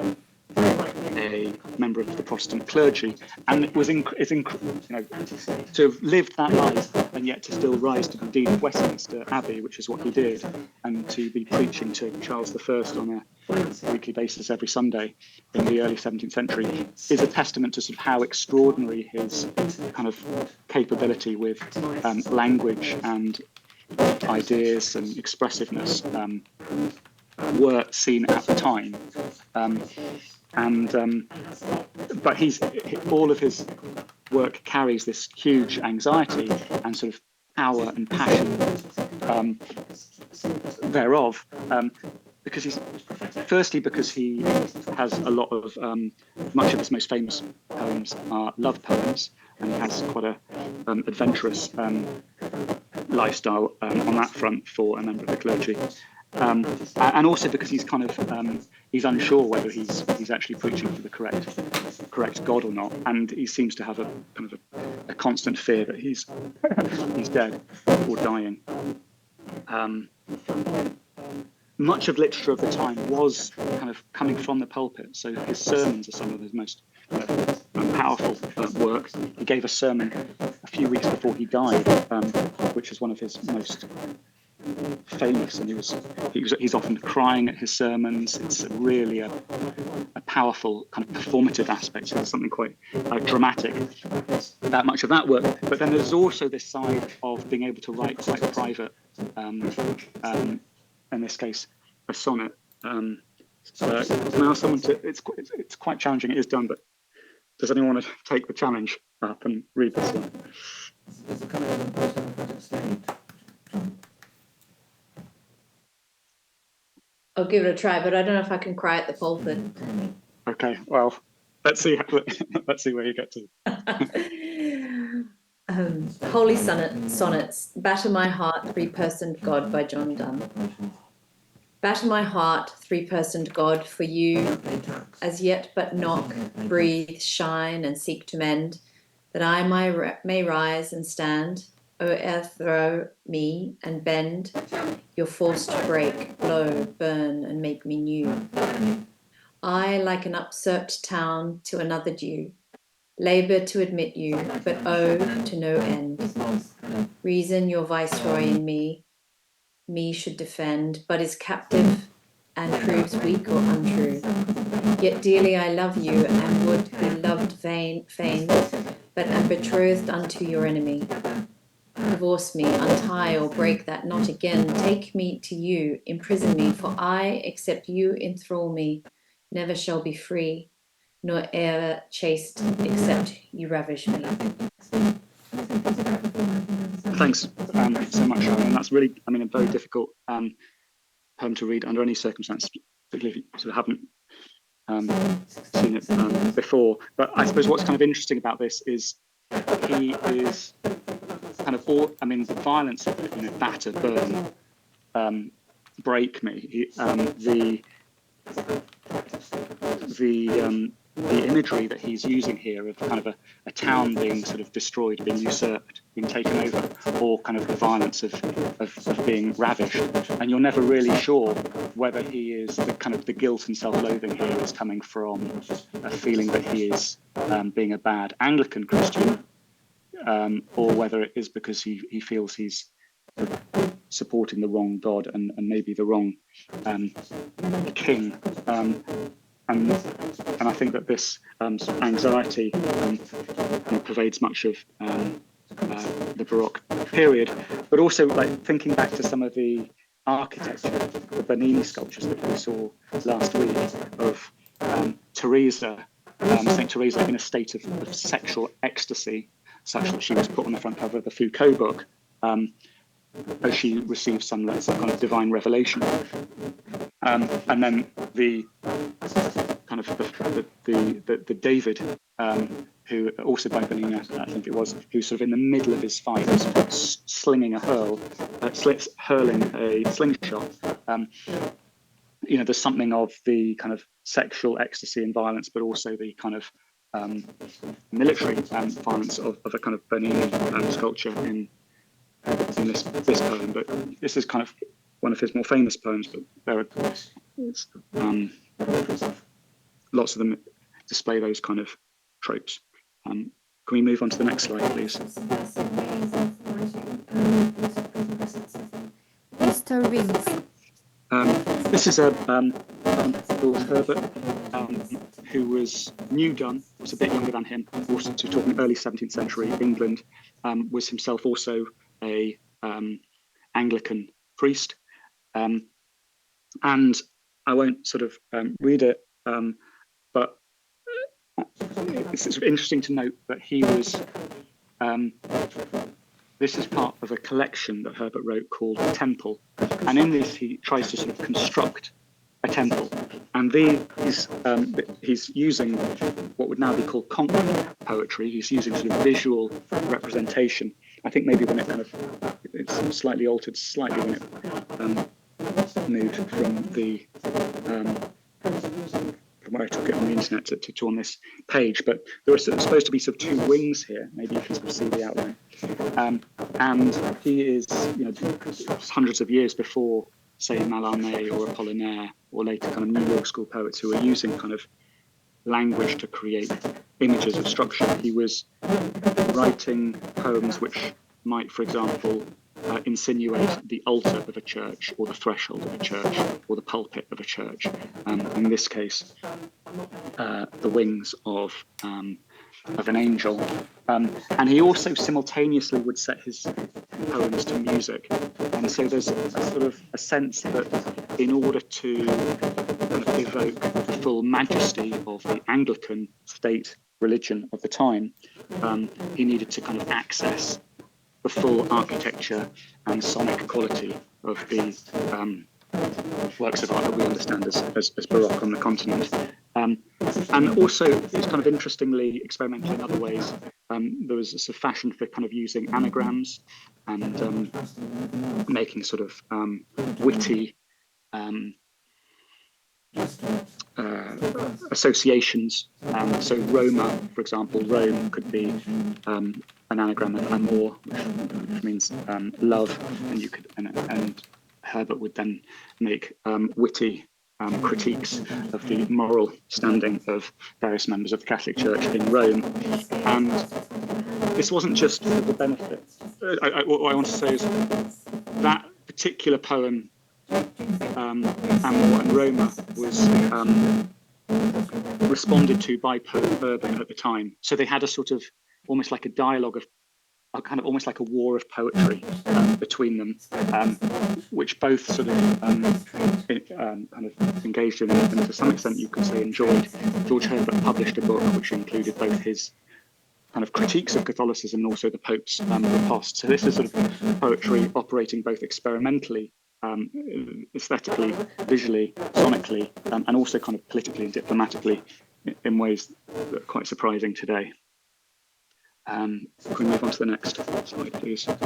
a member of the Protestant clergy, and it was to have lived that life and yet to still rise to the Dean of Westminster Abbey, which is what he did, and to be preaching to Charles I on a weekly basis every Sunday in the early 17th century is a testament to sort of how extraordinary his kind of capability with language and ideas and expressiveness were seen at the time. But all of his work carries this huge anxiety and sort of power and passion thereof, because he has a lot of much of his most famous poems are love poems, and he has quite a adventurous lifestyle on that front for a member of the clergy. And also because he's kind of he's unsure whether he's actually preaching to the correct God or not, and he seems to have a kind of a constant fear that he's dead or dying. Much of literature of the time was kind of coming from the pulpit, so his sermons are some of his most powerful work. He gave a sermon a few weeks before he died, which is one of his most famous, and he's often crying at his sermons. It's really a powerful kind of performative aspect. So there's something quite dramatic about much of that work. But then there's also this side of being able to write quite private, in this case, a sonnet. Now someone it's quite challenging. It is done, but does anyone want to take the challenge up and read this one? I'll give it a try, but I don't know if I can cry at the pulpit. Okay, well, let's see. Let's see where you get to. Holy Sonnets, Batter My Heart, Three-Personed God by John Donne. Batter my heart, three-personed God, for you, as yet but knock, breathe, shine, and seek to mend, that I may rise and stand, o'erthrow me and bend, your force to break, blow, burn, and make me new. I, like an upsurped town to another due, labour to admit you, but oh, to no end. Reason your viceroy in me should defend, but is captive and proves weak or untrue. Yet dearly I love you, and would be loved fain, but am betrothed unto your enemy. Divorce me, untie or break that knot again, take me to you, imprison me, for I, except you enthrall me, never shall be free, nor e'er chaste, except you ravish me. Thanks so much, Sharon. And that's really, I mean, a very difficult poem to read under any circumstance, particularly if you sort of haven't seen it before. But I suppose what's kind of interesting about this is he is kind of all, I mean, the violence of it, you know, batter, burn, break me. The imagery that he's using here of kind of a town being sort of destroyed, being usurped, being taken over, or kind of the violence of being ravished. And you're never really sure whether he is the kind of the guilt and self-loathing here is coming from a feeling that he is being a bad Anglican Christian, or whether it is because he feels he's supporting the wrong God and maybe the wrong king. And I think that this anxiety pervades much of the Baroque period, but also like thinking back to some of the architecture, the Bernini sculptures that we saw last week of Teresa, Saint Teresa, in a state of sexual ecstasy, such that she was put on the front cover of the Foucault book as she received some kind of divine revelation, and then the kind of the David, who also by Bernini, I think it was, who's sort of in the middle of his fight, slinging hurling a slingshot. You know, there's something of the kind of sexual ecstasy and violence, but also the kind of military violence of a kind of Bernini sculpture in this poem. But this is kind of one of his more famous poems, but there are lots of them display those kind of tropes. Can we move on to the next slide, please? Mr. Wings. This is a Lord Herbert, who was New Done, was a bit younger than him, also talking early 17th century England, was himself also a Anglican priest. And I won't sort of read it, but it's sort of interesting to note that he was, this is part of a collection that Herbert wrote called Temple. And in this, he tries to sort of construct a temple. And he's using what would now be called concrete poetry. He's using sort of visual representation. I think maybe when it's slightly altered slightly when it moved from the from where I took it on the internet to on this page. But there are supposed to be sort of two wings here. Maybe you can sort of see the outline. And he is, you know, hundreds of years before, say, Mallarmé or Apollinaire, or later kind of New York school poets who are using kind of language to create images of structure. He was writing poems which might, for example, insinuate the altar of a church, or the threshold of a church, or the pulpit of a church. In this case, the wings of an angel. And he also simultaneously would set his poems to music. And so there's a sort of a sense that in order to kind of evoke the full majesty of the Anglican state religion of the time, he needed to kind of access the full architecture and sonic quality of the works of art that we understand as Baroque on the continent. And also, it's kind of interestingly experimental in other ways. There was a sort of fashion for kind of using anagrams and making sort of witty associations. So Roma, for example, Rome could be an anagram of amor, which means love, and you could and Herbert would then make witty critiques of the moral standing of various members of the Catholic Church in Rome. And this wasn't just for the benefit. What I want to say is that particular poem, Amor and Roma, was responded to by Pope Urban at the time. So they had a sort of almost like a dialogue of kind of almost like a war of poetry between them, which both sort of kind of engaged in and to some extent you could say enjoyed. George Herbert published a book which included both his kind of critiques of Catholicism and also the Pope's riposte. So this is sort of poetry operating both experimentally, aesthetically, visually, sonically, and also kind of politically and diplomatically in ways that are quite surprising today. Can we move on to the next slide, please? To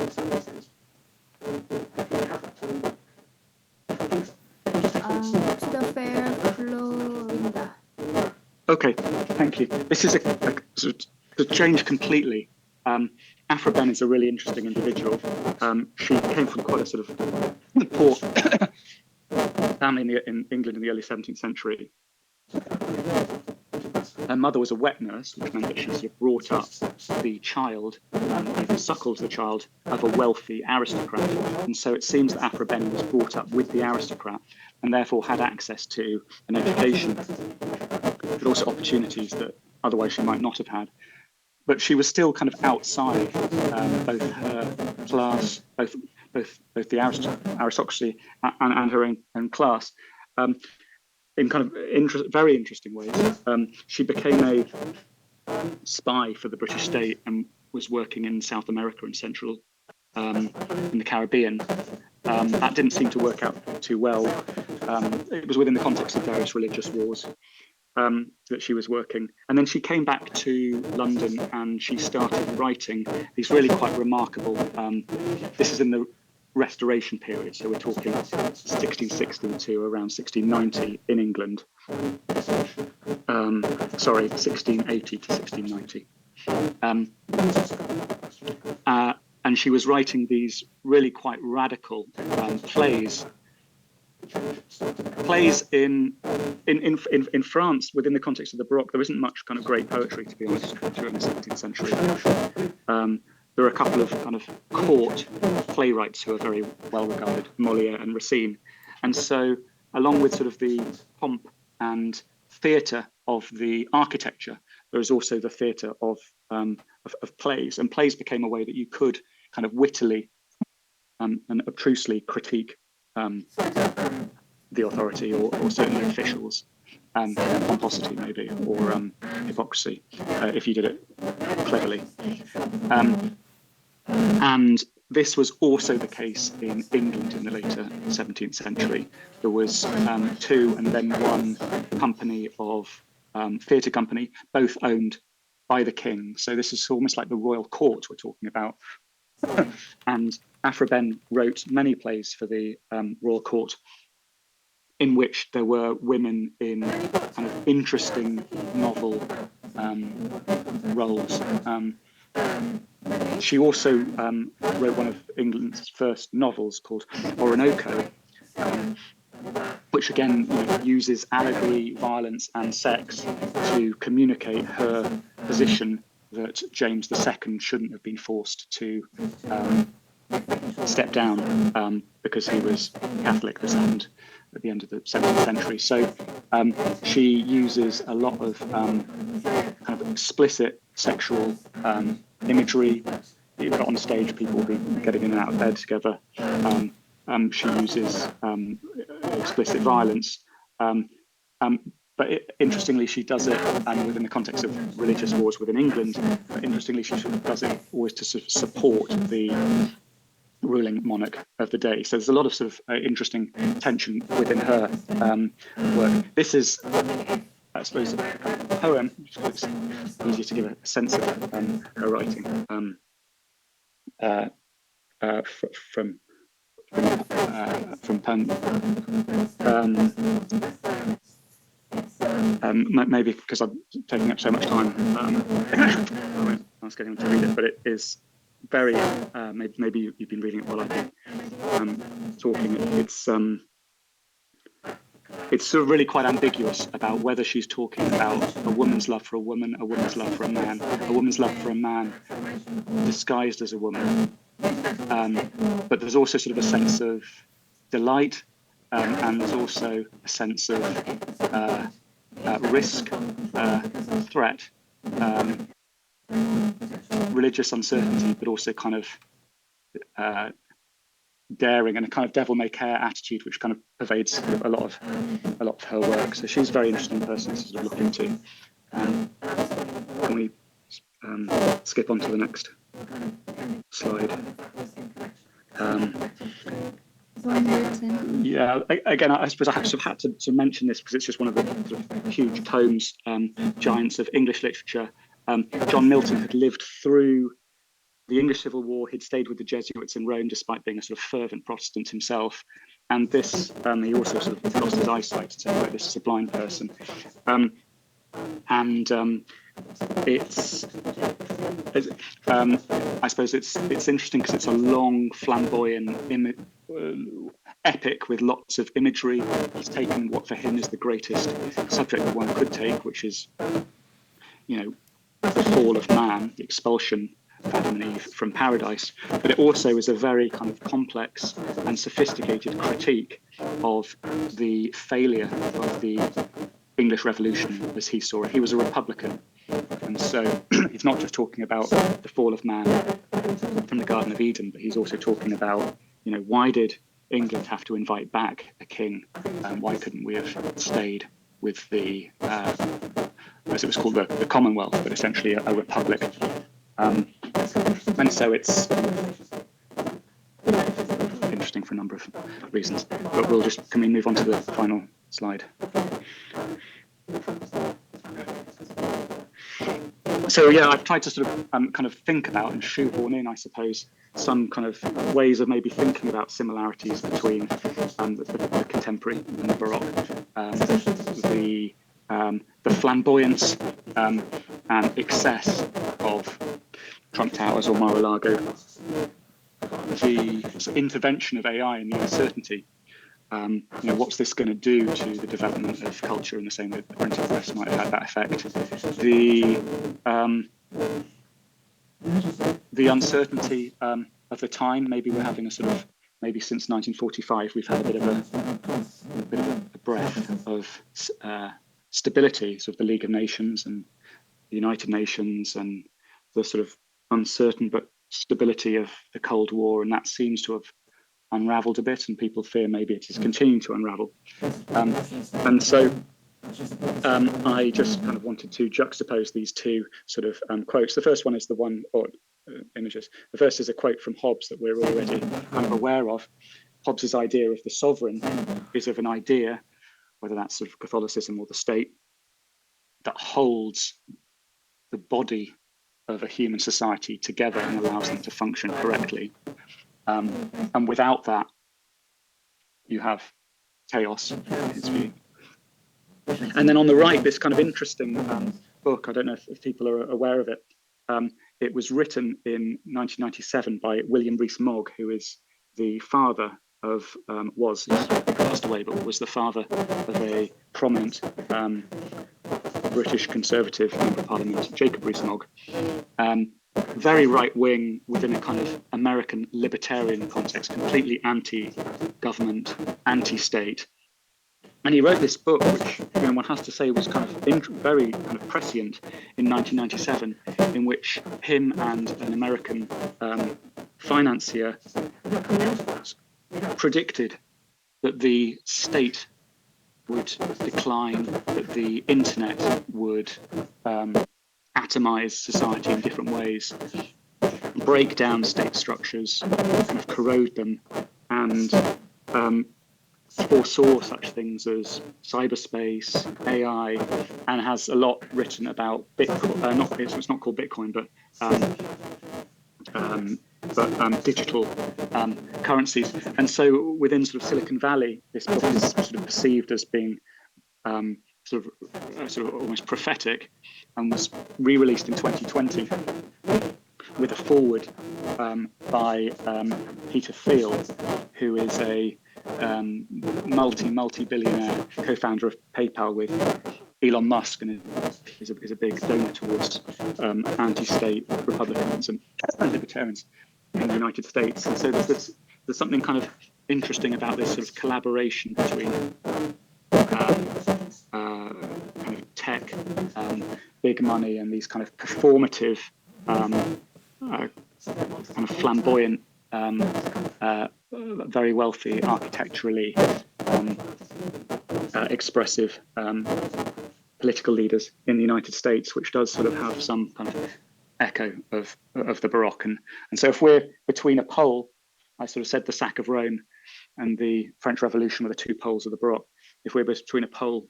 the fair Florinda. Okay, thank you. This is a change completely. Aphra Behn is a really interesting individual. She came from quite a sort of poor family in England in the early 17th century. Her mother was a wet nurse, which meant that she sort of brought up the child, and suckles the child of a wealthy aristocrat. And so it seems that Aphra Behn was brought up with the aristocrat and therefore had access to an education, but also opportunities that otherwise she might not have had. But she was still kind of outside both her class, both the aristocracy and her own class. In kind of very interesting ways. She became a spy for the British state and was working in South America and Central, in the Caribbean. That didn't seem to work out too well. It was within the context of various religious wars that she was working. And then she came back to London and she started writing these really quite remarkable, this is in the Restoration period, so we're talking 1660 to around 1690 in England. 1680 to 1690. And she was writing these really quite radical plays. Plays in France within the context of the Baroque. There isn't much kind of great poetry, to be honest, during the 17th century. There are a couple of kind of court playwrights who are very well regarded, Molière and Racine. And so along with sort of the pomp and theatre of the architecture, there is also the theatre of plays. And plays became a way that you could kind of wittily and obtrusely critique the authority or certain officials, pomposity maybe, or hypocrisy, if you did it cleverly. And this was also the case in England in the later 17th century. There was two and then one company of theatre company, both owned by the king. So this is almost like the royal court we're talking about. And Aphra Behn wrote many plays for the royal court in which there were women in kind of interesting novel roles. She also wrote one of England's first novels called Orinoco, which again uses allegory, violence and sex to communicate her position that James II shouldn't have been forced to step down because he was Catholic. This happened at the end of the 17th century. So she uses a lot of kind of explicit sexual imagery. On stage, people will be getting in and out of bed together. She uses explicit violence. But interestingly, she does it within the context of religious wars within England. But interestingly, she does it always to sort of support the ruling monarch of the day. So there's a lot of sort of interesting tension within her work. This is I suppose, a poem, because it's easier to give a sense of her writing from poem. Maybe because I'm taking up so much time, I won't ask anyone to read it, but it is very, maybe you've been reading it while I've been talking. It's sort of really quite ambiguous about whether she's talking about a woman's love for a woman, a woman's love for a man, a woman's love for a man disguised as a woman. But there's also sort of a sense of delight, and there's also a sense of risk, threat, religious uncertainty, but also kind of daring and a kind of devil-may-care attitude, which kind of pervades sort of a lot of her work. So she's a very interesting person to sort of look into. Can we skip on to the next slide? Yeah, again, I suppose I have sort of had to mention this because it's just one of the sort of huge tomes, giants of English literature. John Milton had lived through the English Civil War. He'd stayed with the Jesuits in Rome despite being a sort of fervent Protestant himself. And this, he also sort of lost his eyesight, so this is a blind person. I suppose it's interesting because it's a long, flamboyant epic with lots of imagery. He's taken what for him is the greatest subject that one could take, which is, the fall of man, the expulsion of Adam and Eve from paradise. But it also is a very kind of complex and sophisticated critique of the failure of the English Revolution as he saw it. He was a Republican. And so he's not just talking about the fall of man from the Garden of Eden, but he's also talking about, why did England have to invite back a king? Why couldn't we have stayed with the, as it was called, the Commonwealth, but essentially a republic? And so it's interesting for a number of reasons. But can we move on to the final slide? So yeah, I've tried to sort of kind of think about and shoehorn in, I suppose, some kind of ways of maybe thinking about similarities between the contemporary and the Baroque, the flamboyance and excess of Trump Towers or Mar-a-Lago, the intervention of AI and the uncertainty. What's this going to do to the development of culture in the same way that the printing press might have had that effect? The uncertainty of the time. Maybe we're having since 1945 we've had a bit of a breath of stability, sort of the League of Nations and the United Nations, and the sort of uncertain but stability of the Cold War, and that seems to have unraveled a bit, and people fear maybe it is continuing to unravel. And so I just kind of wanted to juxtapose these two sort of quotes. The first one is the one, or images. The first is a quote from Hobbes that we're already kind of aware of. Hobbes's idea of the sovereign is of an idea, whether that's sort of Catholicism or the state, that holds the body of a human society together and allows them to function correctly. And without that, you have chaos, in his view. And then on the right, this kind of interesting book, I don't know if people are aware of it. It was written in 1997 by William Rees-Mogg, who is the father of, he's passed away, but was the father of a prominent British Conservative member of Parliament, Jacob Rees-Mogg. Very right-wing within a kind of American libertarian context, completely anti-government, anti-state. And he wrote this book, which one has to say was kind of very kind of prescient in 1997, in which him and an American financier predicted that the state would decline, that the internet would atomize society in different ways, break down state structures, kind of corrode them, and foresaw such things as cyberspace, AI, and has a lot written about Bitcoin. It's not called Bitcoin, but digital currencies. And so within sort of Silicon Valley, this book is sort of perceived as being sort of almost prophetic, and was re-released in 2020 with a foreword by Peter Thiel, who is a multi-billionaire co-founder of PayPal with Elon Musk, and is a big donor towards anti-state Republicans and libertarians in the United States. And so there's something kind of interesting about this sort of collaboration between kind of tech, big money, and these kind of performative, kind of flamboyant, very wealthy, architecturally expressive political leaders in the United States, which does sort of have some kind of echo of the Baroque. And so if we're between a pole, I sort of said the sack of Rome and the French Revolution were the two poles of the Baroque. If we're between a pole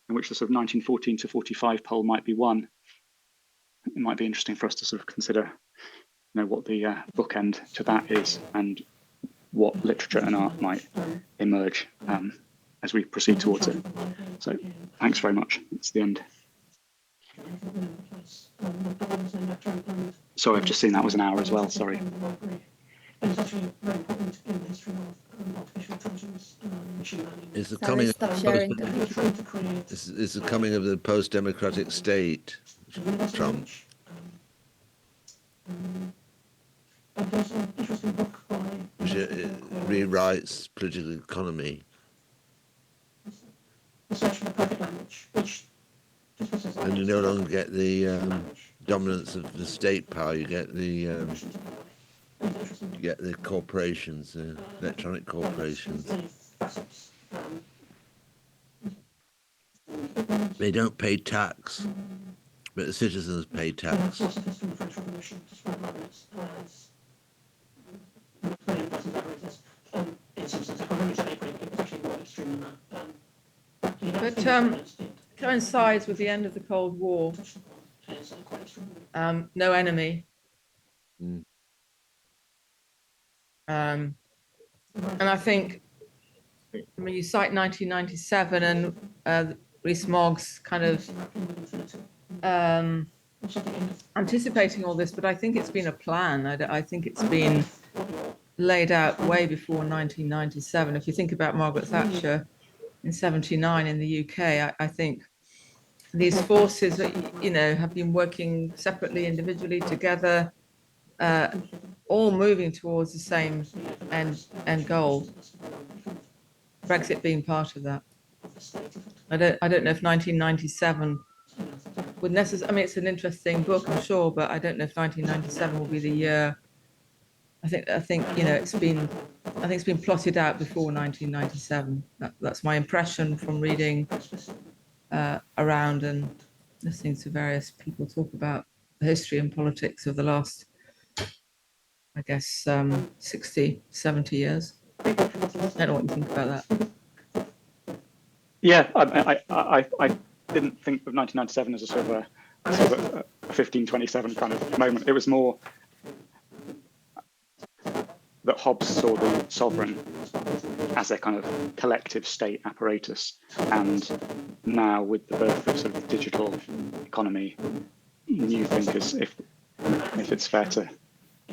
in which the sort of 1914 to 45 pole might be one, it might be interesting for us to sort of consider, what the bookend to that is, and what literature and art might emerge as we proceed towards it. So thanks very much. It's the end. Sorry, I've just seen that was an hour as well. Sorry. Is the coming Stop sharing. is the coming of the post-democratic state, Trump? Which rewrites political economy. And you no longer get the dominance of the state power. You get the corporations, the electronic corporations. They don't pay tax, but the citizens pay tax. But coincides with the end of the Cold War. No enemy. And I think, you cite 1997 and Rees-Mogg's kind of anticipating all this, but I think it's been a plan. I think it's been laid out way before 1997. If you think about Margaret Thatcher in 79 in the UK, I think these forces, have been working separately, individually, together, all moving towards the same end goal. Brexit being part of that. I don't know if 1997 would necessarily. It's an interesting book, I'm sure, but I don't know if 1997 will be the year. I think it's been plotted out before 1997. That's my impression from reading around and listening to various people talk about the history and politics of the last, I guess, 60, 70 years. I don't know what you think about that. Yeah, I didn't think of 1997 as a sort of a 1527 kind of moment. It was more that Hobbes saw the sovereign as a kind of collective state apparatus, and now with the birth of sort of the digital economy, new thinkers, if it's fair to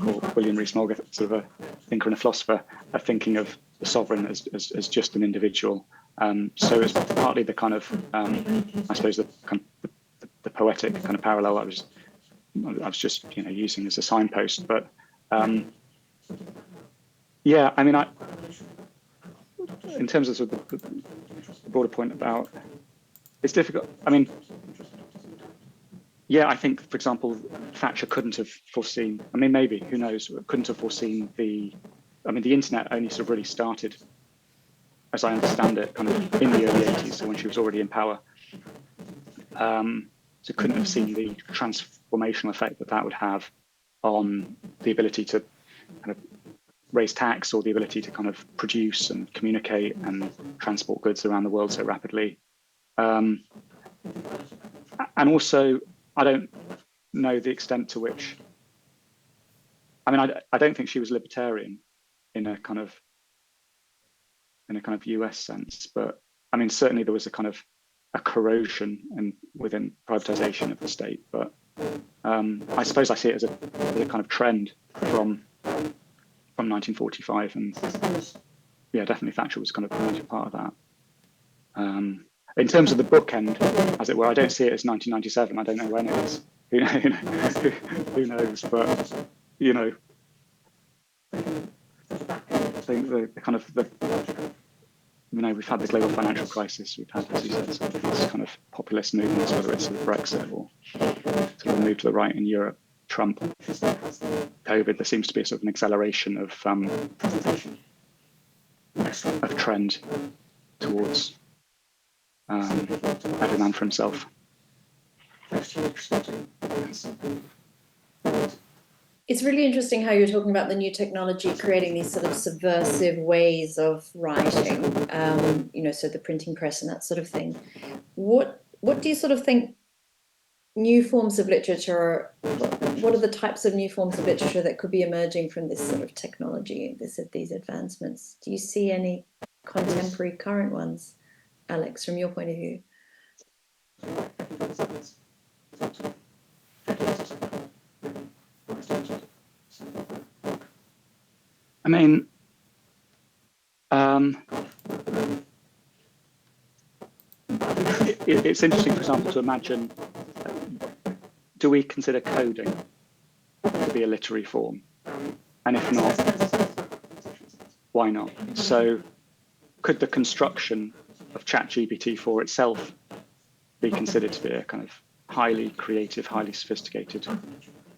call William Rees-Mogg sort of a thinker and a philosopher, are thinking of the sovereign as just an individual. So it's partly the kind of, I suppose, the poetic kind of parallel I was just using as a signpost. But yeah, I mean, in terms of sort of the broader point about, it's difficult. I mean, yeah, I think, for example, Thatcher couldn't have foreseen. I mean, maybe, who knows? Couldn't have foreseen the internet only sort of really started, as I understand it, kind of in the early 80s, so when she was already in power. So couldn't have seen the transformational effect that would have on the ability to kind of raise tax or the ability to kind of produce and communicate and transport goods around the world so rapidly. And also, I don't know the extent to which, I mean, I don't think she was libertarian in a kind of US sense, but I mean, certainly there was a kind of a corrosion within privatization of the state. But I suppose I see it as a kind of trend from 1945, and yeah, definitely Thatcher was kind of a major part of that. In terms of the bookend, as it were, I don't see it as 1997. I don't know when it is. Who knows? But you know, I think the kind of we've had the global financial crisis. We've had, as you said, sort of these kind of populist movements, whether it's sort of Brexit or sort of move to the right in Europe, Trump, COVID. There seems to be a sort of an acceleration of trend towards every man for himself. It's really interesting how you're talking about the new technology creating these sort of subversive ways of writing, so the printing press and that sort of thing. What do you sort of think new forms of literature, what are the types of new forms of literature that could be emerging from this sort of technology, these advancements? Do you see any contemporary current ones, Alex, from your point of view? I mean, it's interesting, for example, to imagine, do we consider coding to be a literary form? And if not, why not? So could the construction of ChatGPT-4 itself be considered to be a kind of highly creative, highly sophisticated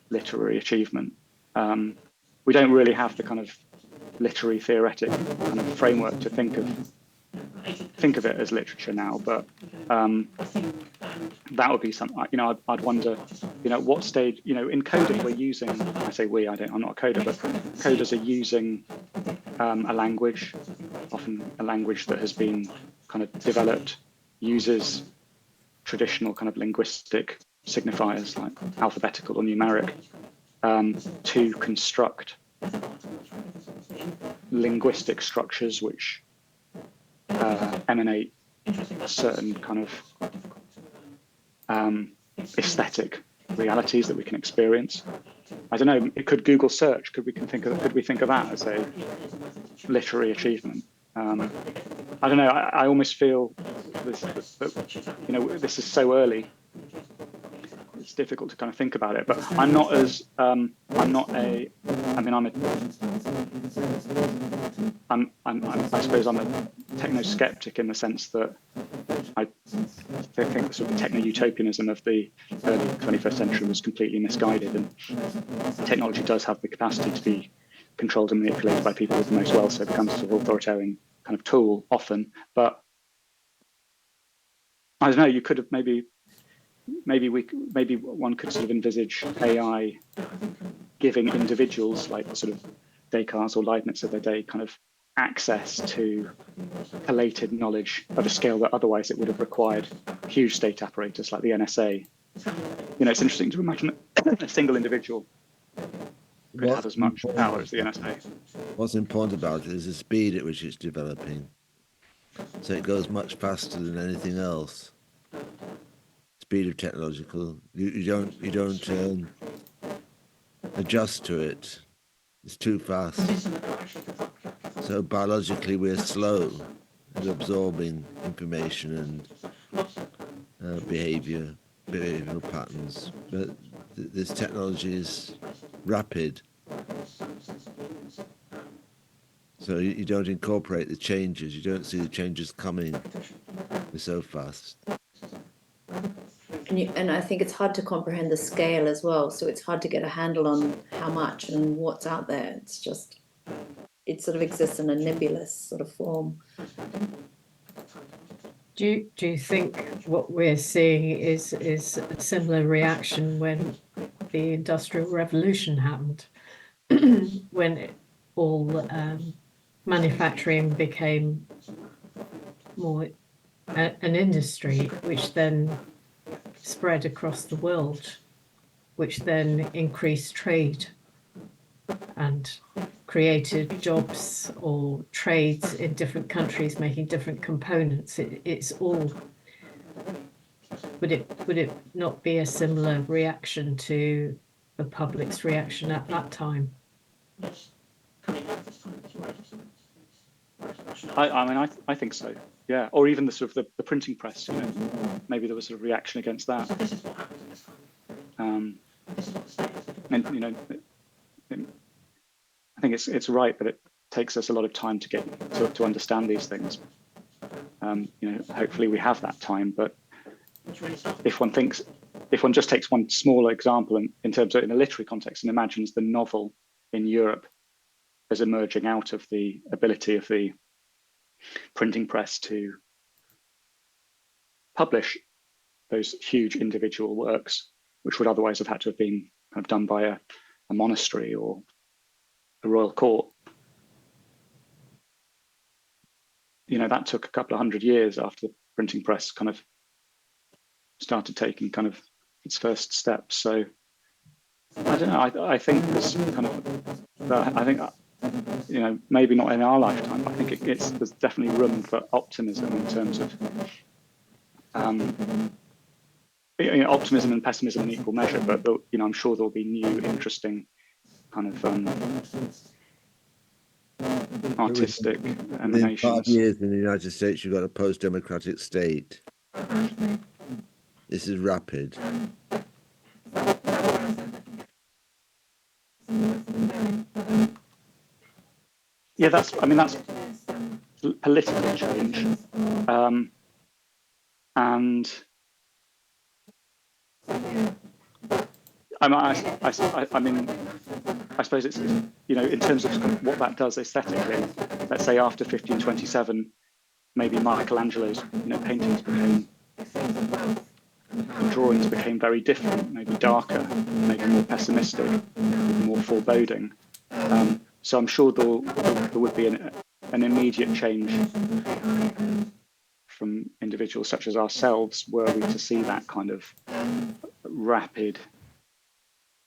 literary achievement? We don't really have the kind of literary theoretic kind of framework to think of it as literature now, but that would be something, I'd wonder, what stage, in coding we're using, I say we, I'm not a coder, but coders are using a language, often a language that has been kind of developed, uses traditional kind of linguistic signifiers like alphabetical or numeric to construct linguistic structures which emanate certain kind of aesthetic realities that we can experience. I don't know. Could Google search? Could we think of that as a literary achievement? I don't know. I almost feel this is so early. It's difficult to kind of think about it. But I suppose I'm a techno-skeptic in the sense that I think the sort of techno-utopianism of the early 21st century was completely misguided, and technology does have the capacity to be controlled and manipulated by people with the most wealth, so it becomes a sort of authoritarian kind of tool often. But I don't know, you could have maybe one could sort of envisage AI giving individuals like sort of Descartes or Leibniz of their day kind of access to collated knowledge at a scale that otherwise it would have required huge state apparatus like the NSA. It's interesting to imagine that a single individual could have as much power as the NSA. What's important about it is the speed at which it's developing. So it goes much faster than anything else. Speed of technological, you don't adjust to it. It's too fast. So biologically, we're slow at absorbing information and behavioral patterns. But this technology is rapid. So you don't incorporate the changes. You don't see the changes coming. They're so fast. And I think it's hard to comprehend the scale as well. So it's hard to get a handle on how much and what's out there. It's just, it sort of exists in a nebulous sort of form. Do you think what we're seeing is a similar reaction when the Industrial Revolution happened? When all manufacturing became more an industry, which then spread across the world, which then increased trade and created jobs or trades in different countries making different components. It's all. Would it not be a similar reaction to the public's reaction at that time? I think so. Yeah, or even the sort of the printing press. You know, maybe there was a reaction against that. And you know, I think it's right that it takes us a lot of time to get to understand these things. You know, hopefully we have that time, but if one just takes one small example in terms of in a literary context and imagines the novel in Europe as emerging out of the ability of the printing press to publish those huge individual works, which would otherwise have had to have been kind of done by a monastery or a royal court. You know, that took a couple of 100 years after the printing press kind of started taking kind of its first steps. So I don't know. I think there's kind of, I think, you know, maybe not in our lifetime, but I think there's definitely room for optimism in terms of, you know, optimism and pessimism in equal measure. But you know, I'm sure there'll be new, interesting kind of artistic emanations. 5 years in the United States, you've got a post-democratic state. This is rapid. Yeah, that's political change, and I mean, I suppose it's, you know, in terms of kind of what that does aesthetically. Let's say after 1527, maybe Michelangelo's, you know, paintings became, drawings became very different, maybe darker, maybe more pessimistic, maybe more foreboding. So I'm sure there would be an immediate change from individuals such as ourselves were we to see that kind of rapid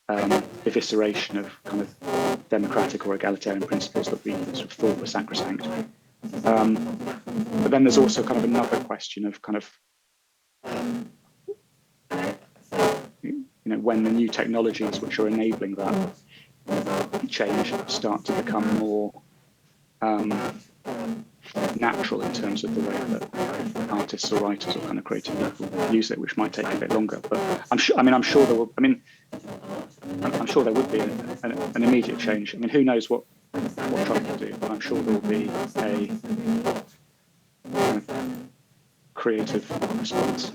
evisceration of kind of democratic or egalitarian principles that we sort of thought were sacrosanct. But then there's also kind of another question of kind of, you know, when the new technologies which are enabling that change start to become more natural in terms of the way that artists or writers or kind of creative people use it, which might take a bit longer. But I'm sure there would be an immediate change. I mean, who knows what Trump will do, but I'm sure there will be a creative response.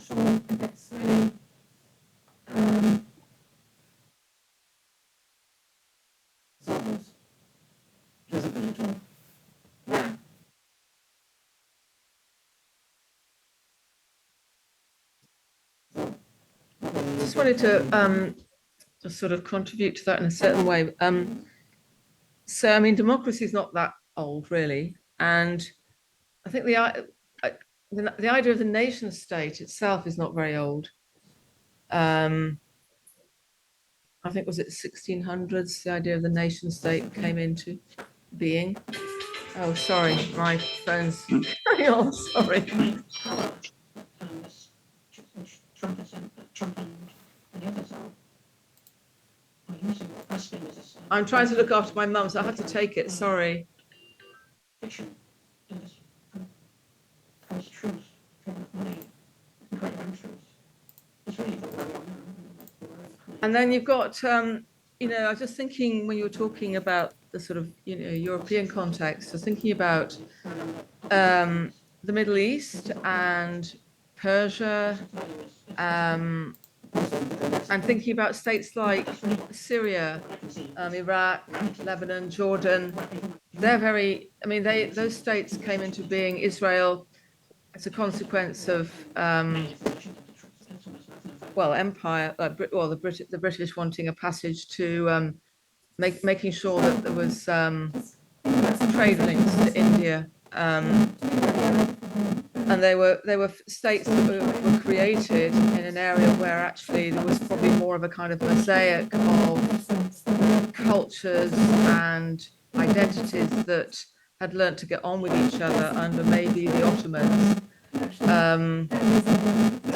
Just wanted to just sort of contribute to that in a certain way. So, I mean, democracy is not that old, really, and I think the idea of the nation state itself is not very old. I think was it 1600s the idea of the nation state came into being. Oh, sorry, my phone's carry on. Sorry. I'm trying to look after my mum, so I have to take it. Sorry. And then you've got, you know, I was just thinking when you were talking about the sort of, you know, European context, I was thinking about the Middle East and Persia, and thinking about states like Syria, Iraq, Lebanon, Jordan. They're very, I mean, those states came into being. Israel, as a consequence of empire, the British wanting a passage to making sure that there was trade links to India. And they were states that were created in an area where actually there was probably more of a kind of mosaic of cultures and identities that had learnt to get on with each other under maybe the Ottomans.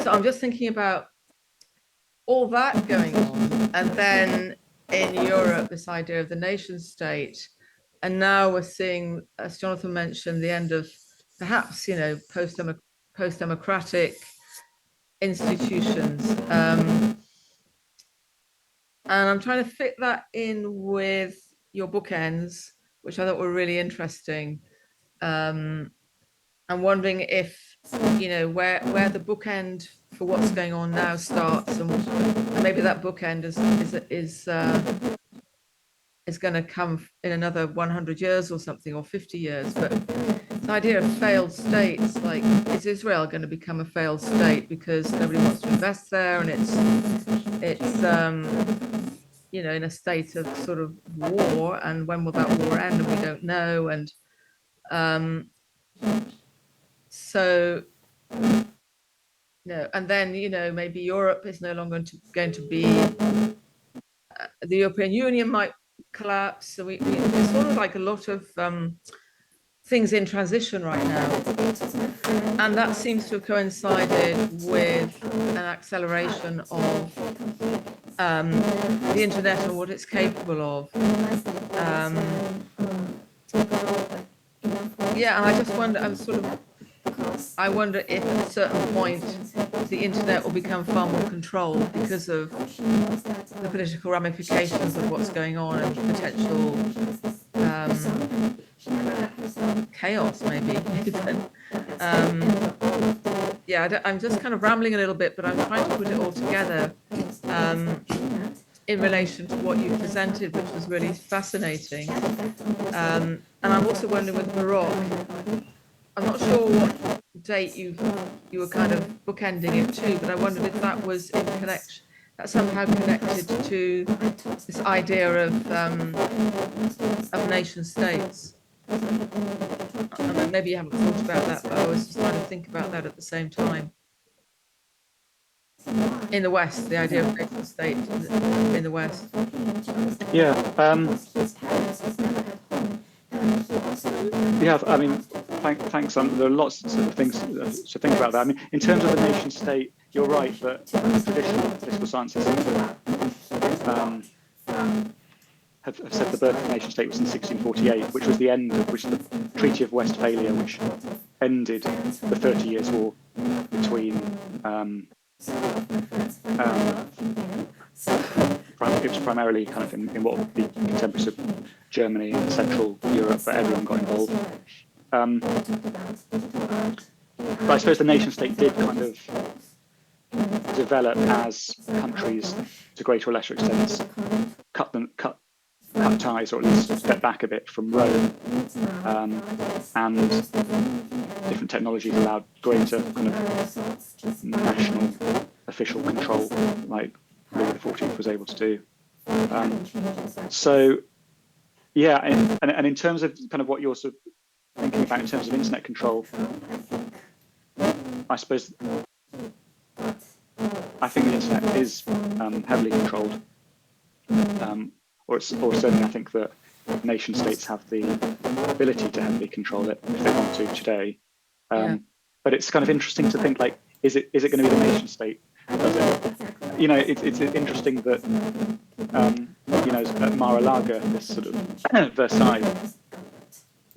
So I'm just thinking about all that going on, and then in Europe, this idea of the nation state, and now we're seeing, as Jonathan mentioned, the end of perhaps, post-democratic institutions. And I'm trying to fit that in with your bookends, which I thought were really interesting. I'm wondering if, where the bookend for what's going on now starts, and maybe that bookend is going to come in another 100 years or something, or 50 years. But the idea of failed states, like, is Israel going to become a failed state because nobody wants to invest there, and it's in a state of sort of war, and when will that war end? And we don't know. And so, and then, maybe Europe is no longer going to be, the European Union might collapse. So it's sort of like a lot of things in transition right now. And that seems to have coincided with an acceleration of the internet and what it's capable of. And I just wonder, I wonder if at a certain point the internet will become far more controlled because of the political ramifications of what's going on and potential chaos, maybe even. I'm just kind of rambling a little bit, but I'm trying to put it all together in relation to what you presented, which was really fascinating. And I'm also wondering with Baroque, I'm not sure what date you were kind of bookending it to, but I wondered if that was in connection, that somehow connected to this idea of nation states. I mean, maybe you haven't thought about that, but I was just trying to think about that at the same time. In the West, the idea of nation state in the West. Yeah. I mean, thanks. There are lots of things to think about that. I mean, in terms of the nation state, you're right that traditional political sciences seem to have said the birth of the nation state was in 1648, which was the Treaty of Westphalia, which ended the 30 Years' War between. It was primarily kind of in what would be contemporary sort of Germany and Central Europe, but everyone got involved. But I suppose the nation state did kind of develop as countries, to greater or lesser extents, cut ties, or at least step back a bit from Rome, and different technologies allowed greater kind of national official control, like Louis XIV was able to do. And in terms of kind of what you're sort of thinking about in terms of internet control, I suppose I think the internet is heavily controlled, or certainly I think that nation states have the ability to heavily control it if they want to today. But it's kind of interesting to think, like, is it going to be the nation state? Does it? It's interesting that at Mar-a-Lago, this sort of Versailles,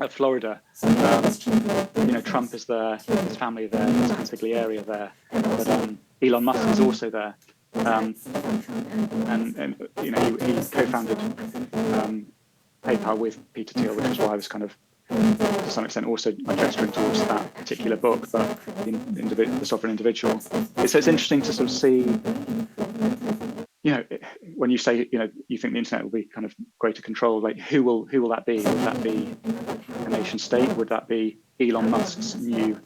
at Florida, Trump is there, his family there, there's consigliere there, but Elon Musk is also there, and he co-founded PayPal with Peter Thiel, which is why I was kind of, to some extent, also gesturing towards that particular book, but the sovereign individual. So it's interesting to sort of see, when you say, you think the internet will be kind of greater control, like who will that be? Would that be a nation state? Would that be Elon Musk's new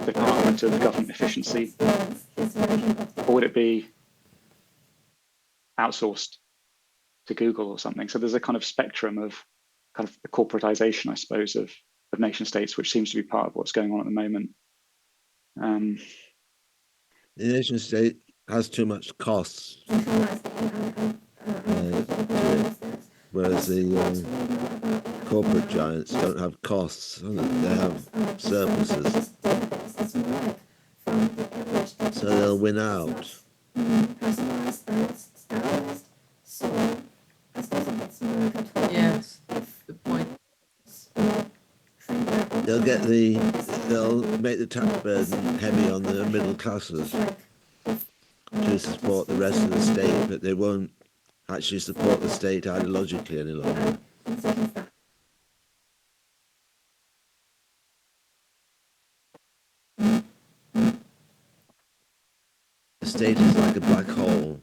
Department of Government Efficiency? Or would it be outsourced to Google or something? So there's a kind of spectrum of kind of the corporatization, I suppose, of nation states, which seems to be part of what's going on at the moment. The nation state has too much costs, whereas the corporate giants don't have costs; they have surpluses, so they'll win out. Yes, good point. They'll make the tax burden heavy on the middle classes to support the rest of the state, but they won't actually support the state ideologically any longer. The state is like a black hole.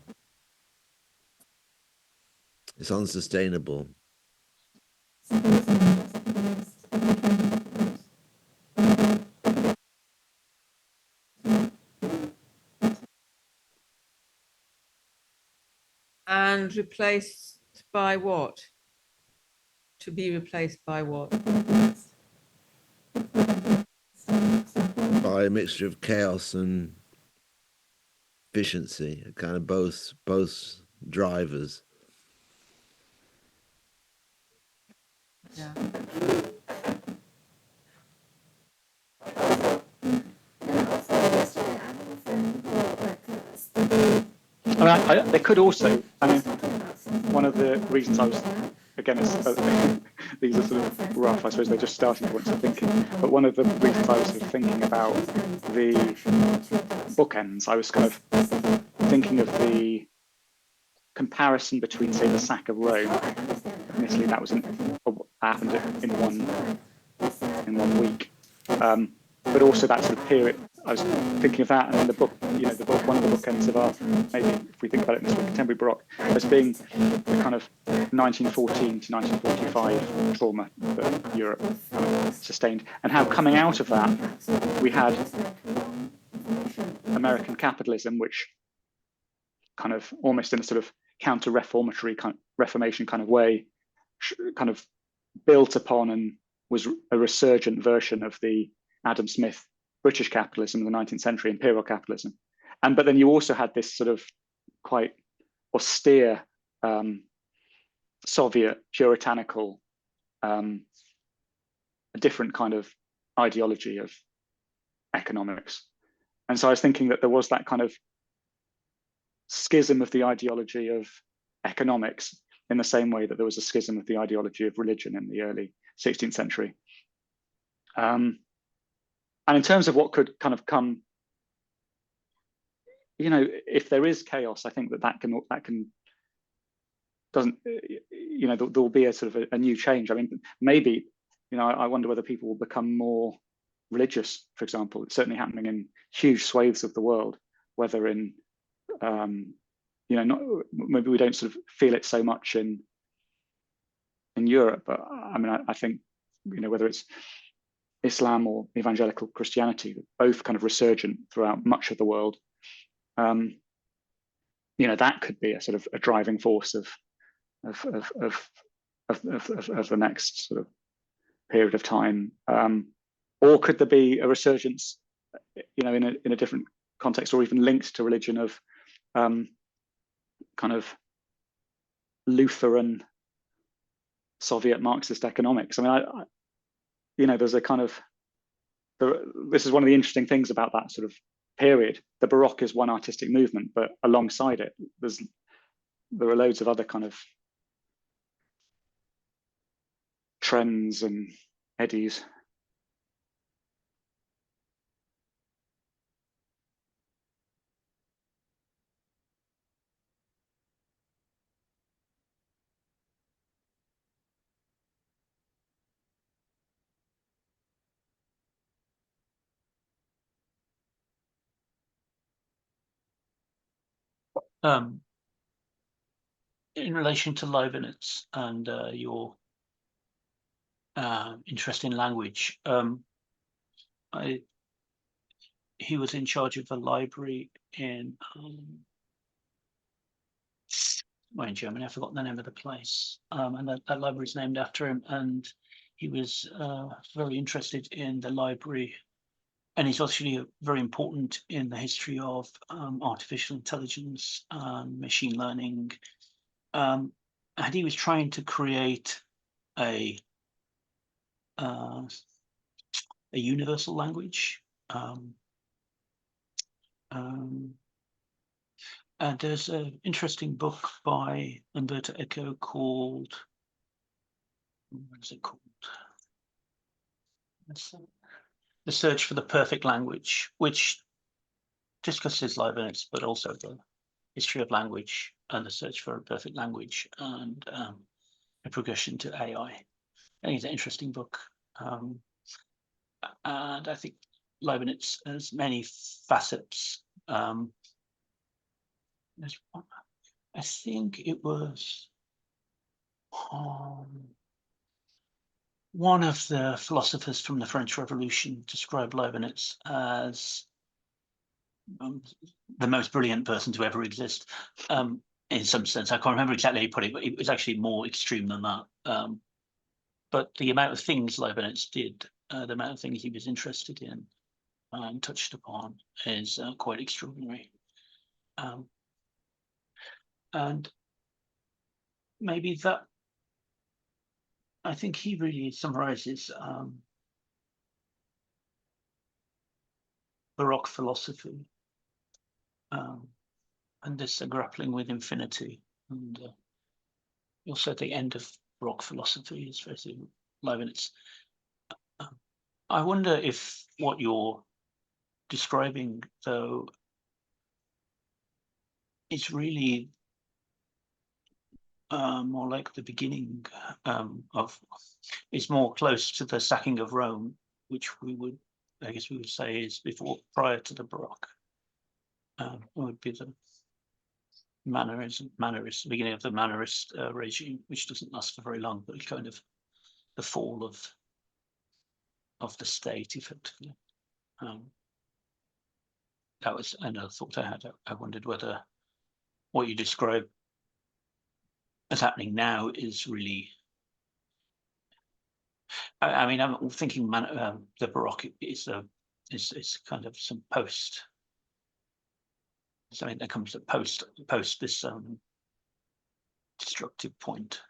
It's unsustainable. And replaced by what? To be replaced by what? By a mixture of chaos and efficiency, kind of both drivers. Yeah. They could also, one of the reasons I was, again, these are sort of rough, I suppose they're just starting points of thinking, but one of the reasons I was sort of thinking about the bookends, I was kind of thinking of the comparison between, say, the sack of Rome. Admittedly, that happened in one week, but also that sort of period. I was thinking of that, and then the book, one of the bookends of our, maybe if we think about it in this contemporary Baroque, as being the kind of 1914 to 1945 trauma that Europe kind of sustained, and how coming out of that we had American capitalism, which kind of almost in a sort of counter-reformatory Reformation kind of way, kind of built upon and was a resurgent version of the Adam Smith British capitalism in the 19th century, imperial capitalism. But then you also had this sort of quite austere Soviet puritanical, a different kind of ideology of economics. And so I was thinking that there was that kind of schism of the ideology of economics in the same way that there was a schism of the ideology of religion in the early 16th century. And in terms of what could kind of come, if there is chaos, I think that there will be a sort of a new change. I mean, maybe, I wonder whether people will become more religious, for example. It's certainly happening in huge swathes of the world, whether in, maybe we don't sort of feel it so much in Europe, but I mean, I think, whether it's Islam or evangelical Christianity, both kind of resurgent throughout much of the world. That could be a sort of a driving force of the next sort of period of time. Or could there be a resurgence, in a different context, or even linked to religion, of kind of Lutheran Soviet Marxist economics? I mean, there's a kind of, this is one of the interesting things about that sort of period. The Baroque is one artistic movement, but alongside it, there are loads of other kind of trends and eddies. In relation to Leibniz and your interest in language, he was in charge of a library in in Germany. I've forgotten the name of the place, and that library is named after him. And he was very interested in the library, and he's actually very important in the history of artificial intelligence and machine learning. And he was trying to create a universal language. And there's an interesting book by Umberto Eco called, what is it called? The Search for the Perfect Language, which discusses Leibniz, but also the history of language and the search for a perfect language and a progression to AI. I think it's an interesting book. And I think Leibniz has many facets. There's one, I think it was one of the philosophers from the French Revolution described Leibniz as the most brilliant person to ever exist. In some sense, I can't remember exactly how he put it, but it was actually more extreme than that. But the amount of things Leibniz did, the amount of things he was interested in and touched upon is quite extraordinary. And maybe that, I think he really summarizes Baroque philosophy and this grappling with infinity. And also the end of Baroque philosophy is very Leibniz. I wonder if what you're describing, though, is really more like the beginning of, is more close to the sacking of Rome, which I guess we would say is prior to the Baroque. Would be the Mannerist, beginning of the Mannerist regime, which doesn't last for very long, but kind of the fall of the state, effectively. That was another thought I had. I wondered whether what you describe as happening now is really. I mean, I'm thinking the Baroque is kind of some post. Something that comes to post this destructive point.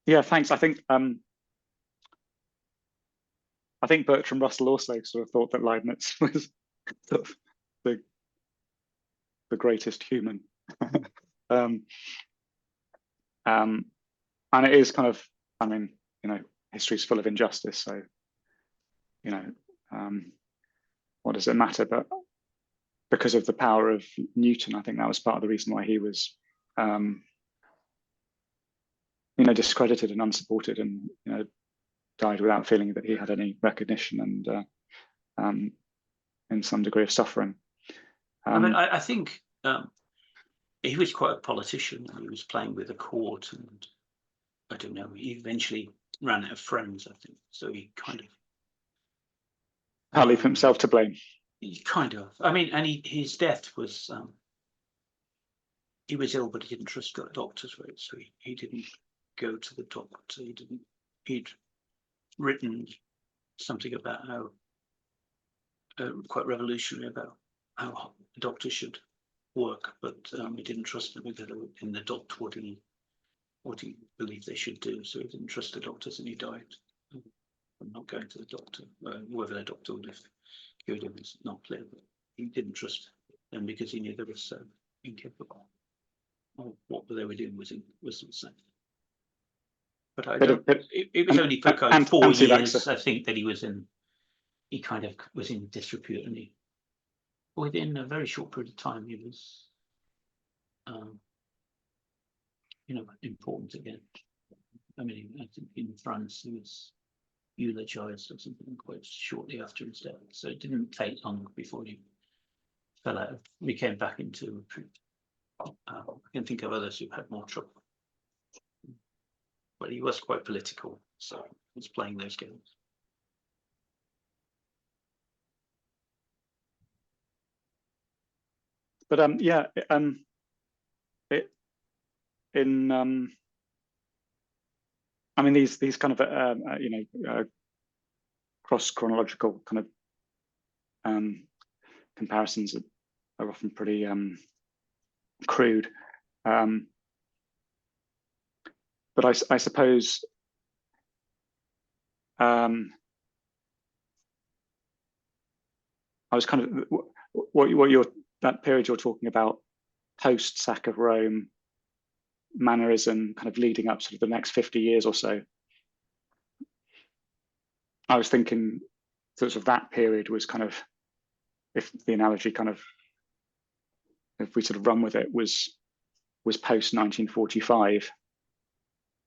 Yeah, thanks. I think Bertrand Russell also sort of thought that Leibniz was sort of the greatest human. And it is kind of, I mean, history's full of injustice, so what does it matter? But because of the power of Newton, I think that was part of the reason why he was discredited and unsupported, and died without feeling that he had any recognition and in some degree of suffering. I mean, I think he was quite a politician, and he was playing with the court, and I don't know, he eventually ran out of friends, I think, so he kind of I'll leave himself to blame. I mean, and his death was he was ill, but he didn't trust doctors, right? So he didn't go to the doctor. He'd written something about how quite revolutionary about how doctors should work, but he didn't trust them in the doctor what he believed they should do. So he didn't trust the doctors, and he died from not going to the doctor. Whether the doctor would have cured him is not clear, but he didn't trust them because he knew they were so incapable. What they were doing was insane. But it was only for kind of 4 years, I think, that he kind of was in disrepute, and within a very short period of time, he was, important again. I mean, I think in France, he was eulogized or something quite shortly after his death. So it didn't take long before he fell out. We came back into retreat. I can think of others who had more trouble. But he was quite political, so he was playing those games. But yeah, I mean, these kind of cross chronological kind of comparisons are often pretty crude. But I suppose I was kind of what that period you're talking about, post sack of Rome, mannerism, kind of leading up sort of the next 50 years or so. I was thinking sort of that period was kind of, if the analogy kind of, if we sort of run with it, was post 1945,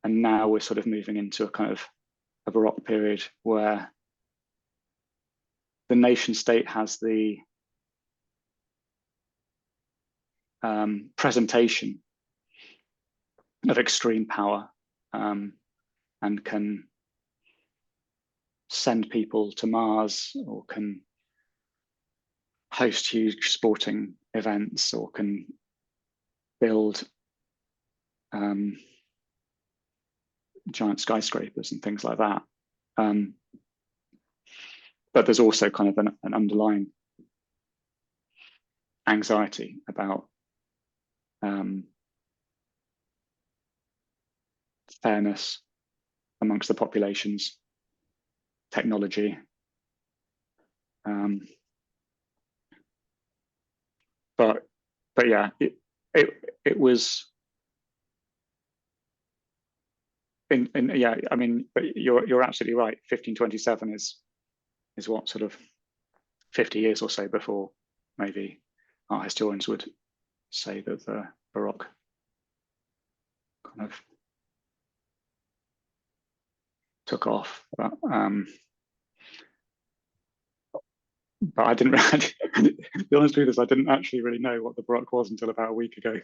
and now we're sort of moving into a kind of a Baroque period where the nation state has the presentation of extreme power, and can send people to Mars, or can host huge sporting events, or can build giant skyscrapers and things like that. But there's also kind of an underlying anxiety about fairness amongst the populations, technology. But yeah, it was yeah, I mean, but you're absolutely right. 1527 is what, sort of 50 years or so before maybe art historians would say that the Baroque kind of took off. But I didn't really, the honest truth is, I didn't actually really know what the Baroque was until about a week ago.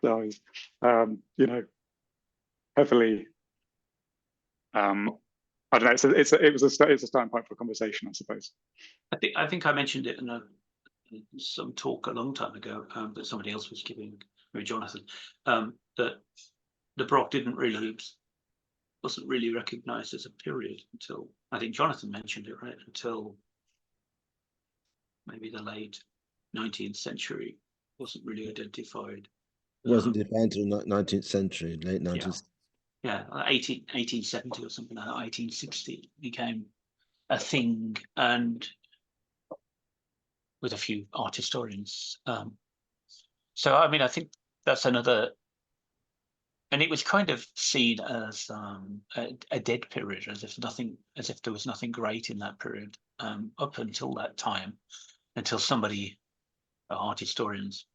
So I was, heavily, I don't know. So it's a starting point for a conversation, I suppose. I think I mentioned it in some talk a long time ago that somebody else was giving, maybe Jonathan, that the Baroque wasn't really recognised as a period until, I think Jonathan mentioned it, right? Until maybe the late 19th century, wasn't really identified. It wasn't defined until 19th century, late 19th. Yeah, 1870 or something like that, 1860 became a thing, and with a few art historians. So, I mean, I think that's another, and it was kind of seen as a dead period, as if there was nothing great in that period up until that time, until somebody, art historians,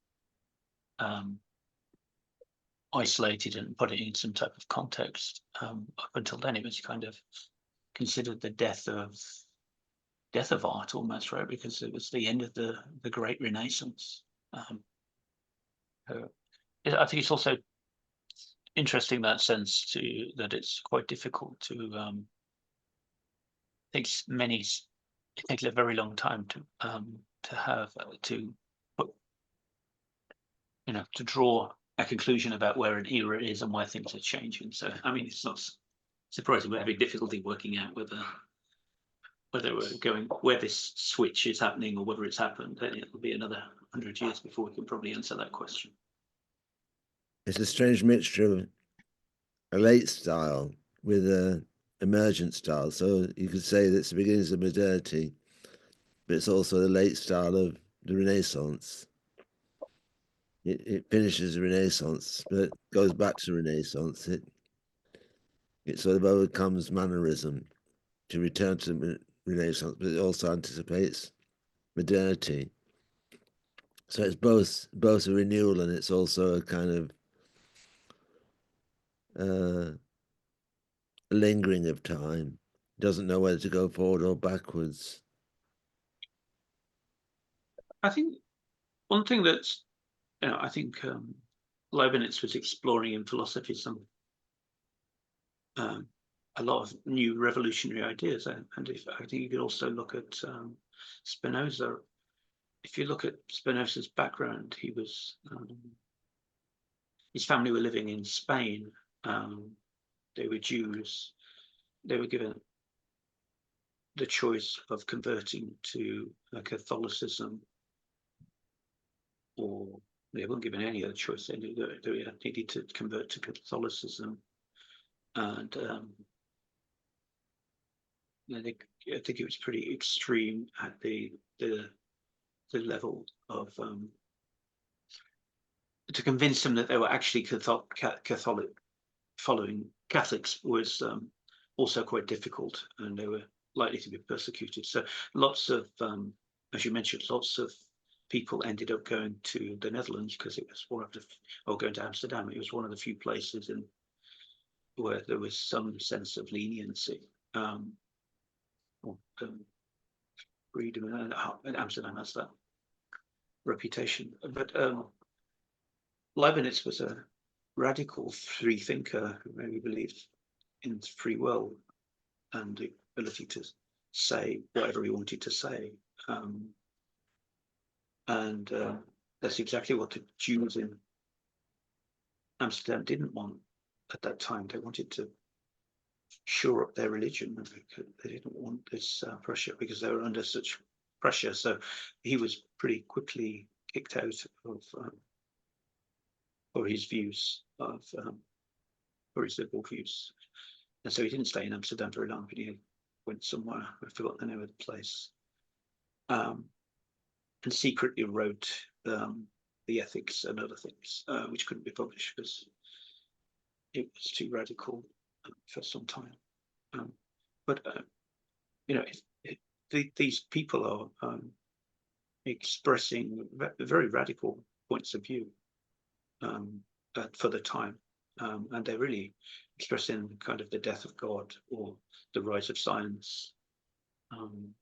isolated and put it in some type of context. Up until then, it was kind of considered the death of art almost, right? Because it was the end of the Great Renaissance. I think it's also interesting that sense that it's quite difficult to. I think it takes a very long time to put, to draw a conclusion about where an era is and where things are changing. So, I mean, it's not surprising we're having difficulty working out whether we're going where this switch is happening or whether it's happened. Then it'll be another 100 years before we can probably answer that question. It's a strange mixture of a late style with an emergent style. So you could say that it's the beginnings of modernity, but it's also the late style of the Renaissance. It finishes the Renaissance, but goes back to Renaissance. It sort of overcomes mannerism to return to the Renaissance, but it also anticipates modernity. So it's both a renewal, and it's also a kind of lingering of time. Doesn't know whether to go forward or backwards. I think one thing that's, I think Leibniz was exploring in philosophy a lot of new revolutionary ideas, and I think you could also look at Spinoza if you look at Spinoza's background, he was his family were living in Spain. They were Jews. They were given the choice of converting to Catholicism, or they weren't given any other choice. They needed to convert to Catholicism, and I think it was pretty extreme at the level of to convince them that they were actually Catholic following Catholics was also quite difficult, and they were likely to be persecuted. So lots of, as you mentioned, lots of people ended up going to the Netherlands because it was one of the, or going to Amsterdam. It was one of the few places in where there was some sense of leniency. Freedom, and Amsterdam has that reputation. But Leibniz was a radical free thinker who maybe believed in free will and the ability to say whatever he wanted to say. And that's exactly what the Jews in Amsterdam didn't want at that time. They wanted to shore up their religion. They didn't want this pressure because they were under such pressure. So he was pretty quickly kicked out of for his views of for his liberal views, and so he didn't stay in Amsterdam very long. But he went somewhere. I forgot the name of the place, and secretly wrote the Ethics and other things, which couldn't be published because it was too radical for some time. But you know, these people are expressing very radical points of view for the time, and they're really expressing kind of the death of God or the rise of science. And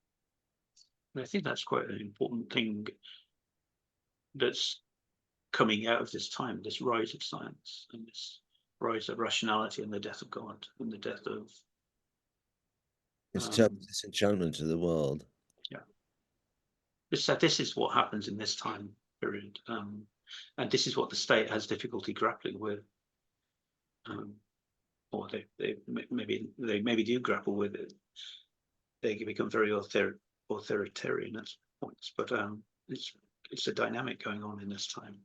I think that's quite an important thing that's coming out of this time, this rise of science and this rise of rationality and the death of God and the death of It's total disenchantment of the world. Yeah. This is what happens in this time period. And this is what the state has difficulty grappling with. Or they maybe do grapple with it. They become very authoritarian at points, but it's a dynamic going on in this time,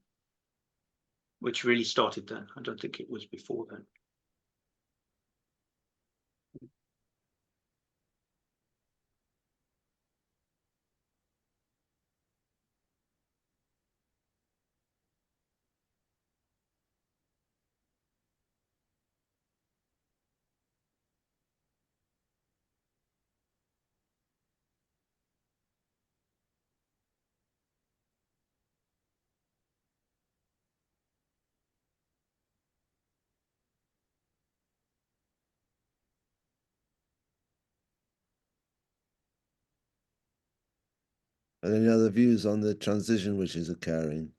which really started then. I don't think it was before then. And any other views on the transition which is occurring?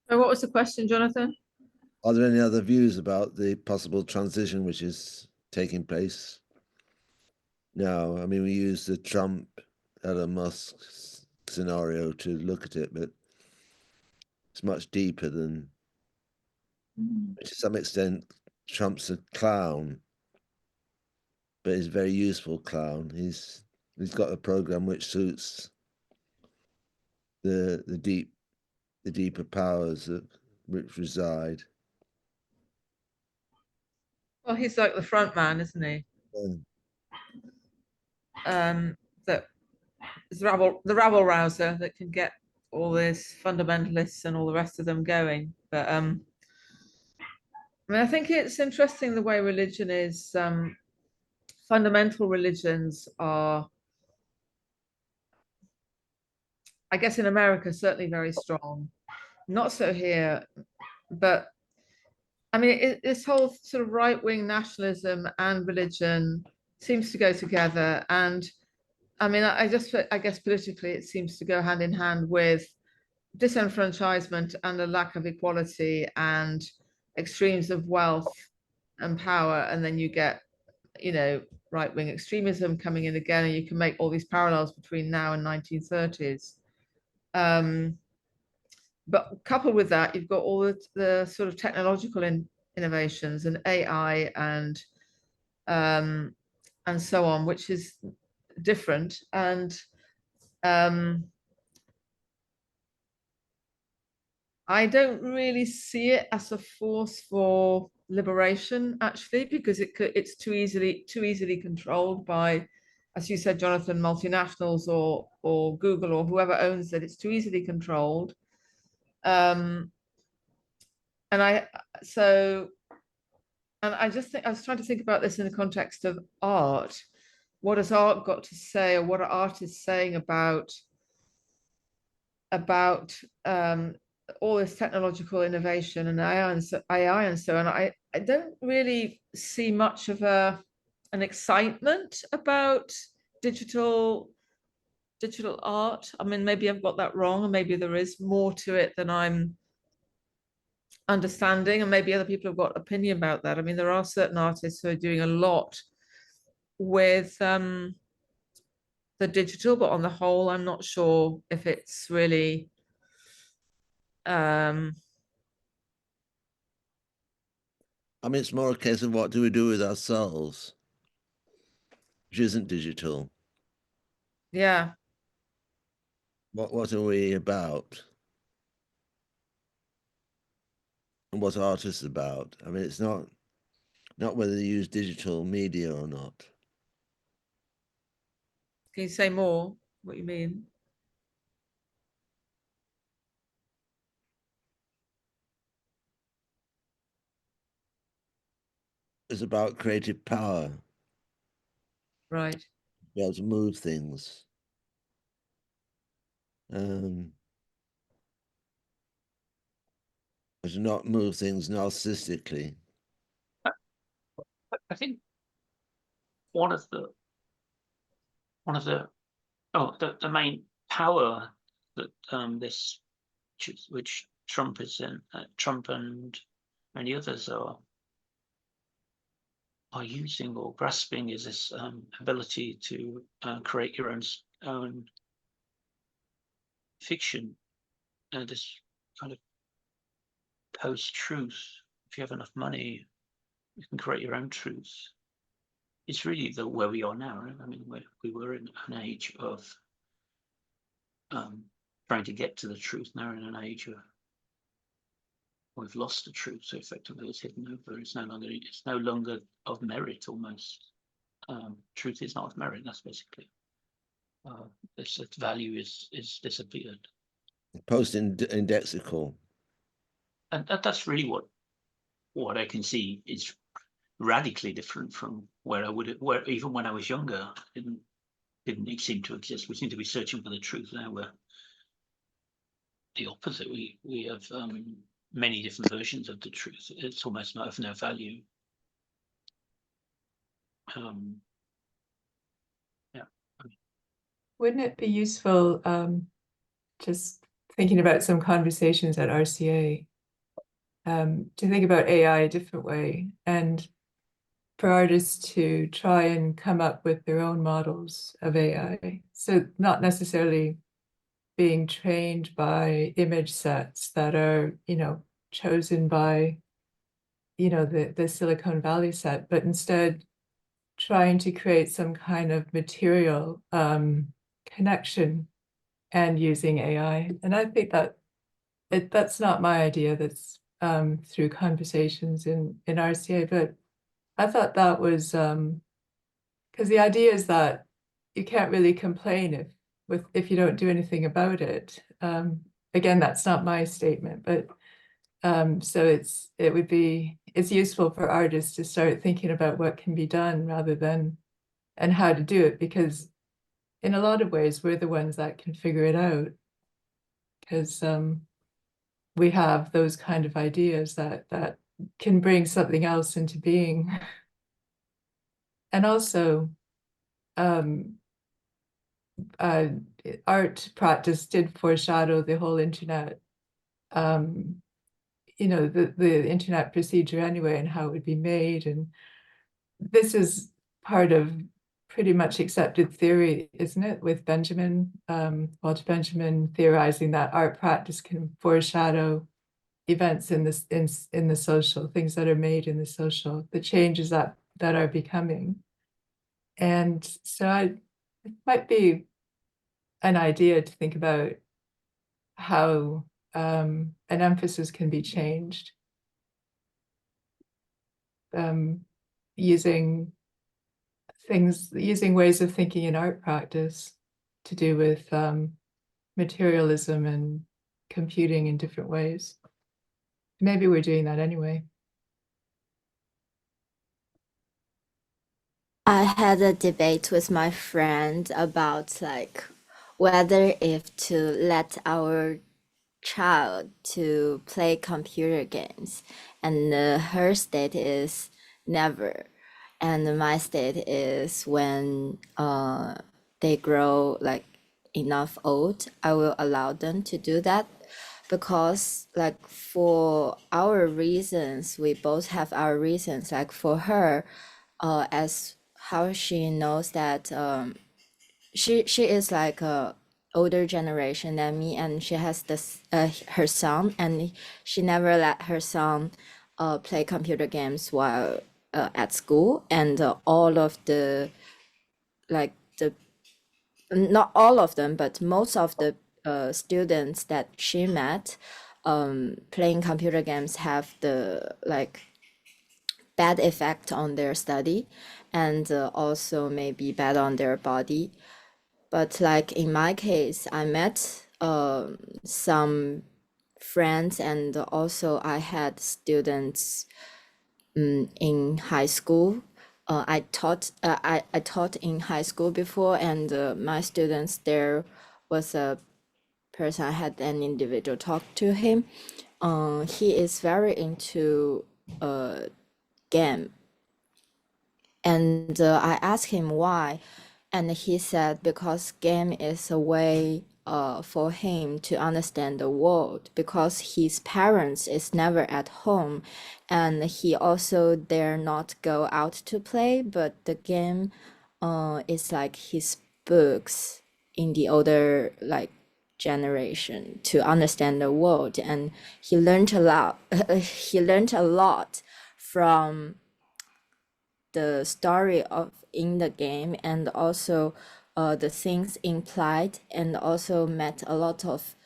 So what was the question, Jonathan? Are there any other views about the possible transition which is taking place now? I mean, we use the Trump, Elon Musk scenario to look at it, but it's much deeper than, to some extent, Trump's a clown, but he's a very useful clown. He's got a program which suits the deeper powers that which reside. Well, he's like the front man, isn't he? That is the rabble rouser that can get all this fundamentalists and all the rest of them going. But I mean, I think it's interesting the way religion is. Fundamental religions are, I guess, in America certainly very strong. Not so here, but I mean, this whole sort of right-wing nationalism and religion seems to go together. And I mean, I guess politically it seems to go hand in hand with disenfranchisement and a lack of equality and extremes of wealth and power. And then you get, you know, right-wing extremism coming in again, and you can make all these parallels between now and 1930s. But coupled with that, you've got all the sort of technological innovations and AI and so on, which is different. And I don't really see it as a force for liberation, actually, because it's too easily controlled by, as you said, Jonathan, multinationals or Google or whoever owns it. It's too easily controlled. And I just think I was trying to think about this in the context of art. What has art got to say, or what are artists saying about all this technological innovation and AI and so on? I don't really see much of an excitement about digital art. I mean, maybe I've got that wrong, and maybe there is more to it than I'm understanding, and maybe other people have got opinion about that. I mean, there are certain artists who are doing a lot with the digital, but on the whole, I'm not sure if it's really I mean, it's more a case of what do we do with ourselves, which isn't digital. yeah. What are we about? And what artists about? I mean, it's not whether they use digital media or not. Can you say more what you mean? It's about creative power, Right. be able to move things. To not move things narcissistically. I think one of the main power that which Trump is in, Trump and many others are using or grasping, is this ability to create your own fiction, this kind of post-truth. If you have enough money, you can create your own truth. It's really where we are now, right? I mean, we were in an age of trying to get to the truth. Now we're in an age of we've lost the truth, so effectively it's hidden over. It's no longer of merit. Almost truth is not of merit. That's basically its value is disappeared. Post-indexical. And that's really what I can see is radically different from where even when I was younger, didn't seem to exist. We seem to be searching for the truth now. We're the opposite. We have many different versions of the truth. It's almost not of no value. Yeah. Wouldn't it be useful, just thinking about some conversations at RCA, to think about AI a different way, and for artists to try and come up with their own models of AI? So not necessarily being trained by image sets that are, chosen by, the Silicon Valley set, but instead trying to create some kind of material connection and using AI. And I think that's not my idea. That's through conversations in RCA, but I thought that was because the idea is that you can't really complain if you don't do anything about it. Again, that's not my statement, but so it's useful for artists to start thinking about what can be done rather than and how to do it, because in a lot of ways we're the ones that can figure it out, because we have those kind of ideas that can bring something else into being. And also art practice did foreshadow the whole internet, the internet procedure anyway, and how it would be made. And this is part of pretty much accepted theory, isn't it? With Benjamin, Walter Benjamin theorizing that art practice can foreshadow events in this in the social, things that are made in the social, the changes that are becoming. And so it might be an idea to think about how an emphasis can be changed using ways of thinking in art practice to do with materialism and computing in different ways. Maybe we're doing that anyway. I had a debate with my friend about like whether if to let our child to play computer games, and her state is never, and my state is when they grow like enough old, I will allow them to do that, because like for our reasons, we both have our reasons. Like for her, as how she knows that she is like a older generation than me, and she has this her son, and she never let her son play computer games while at school, and all of the like the not all of them, but most of the students that she met playing computer games have the like bad effect on their study, and also maybe bad on their body. But like in my case, I met some friends, and also I had students in high school. I taught in high school before, and my students, there was a person, I had an individual talk to him. He is very into game, and I asked him why, and he said because game is a way for him to understand the world, because his parents is never at home, and he also dare not go out to play, but the game is like his books in the older like generation to understand the world, and he learned a lot. He learned a lot from the story of in the game, and also the things implied, and also met a lot of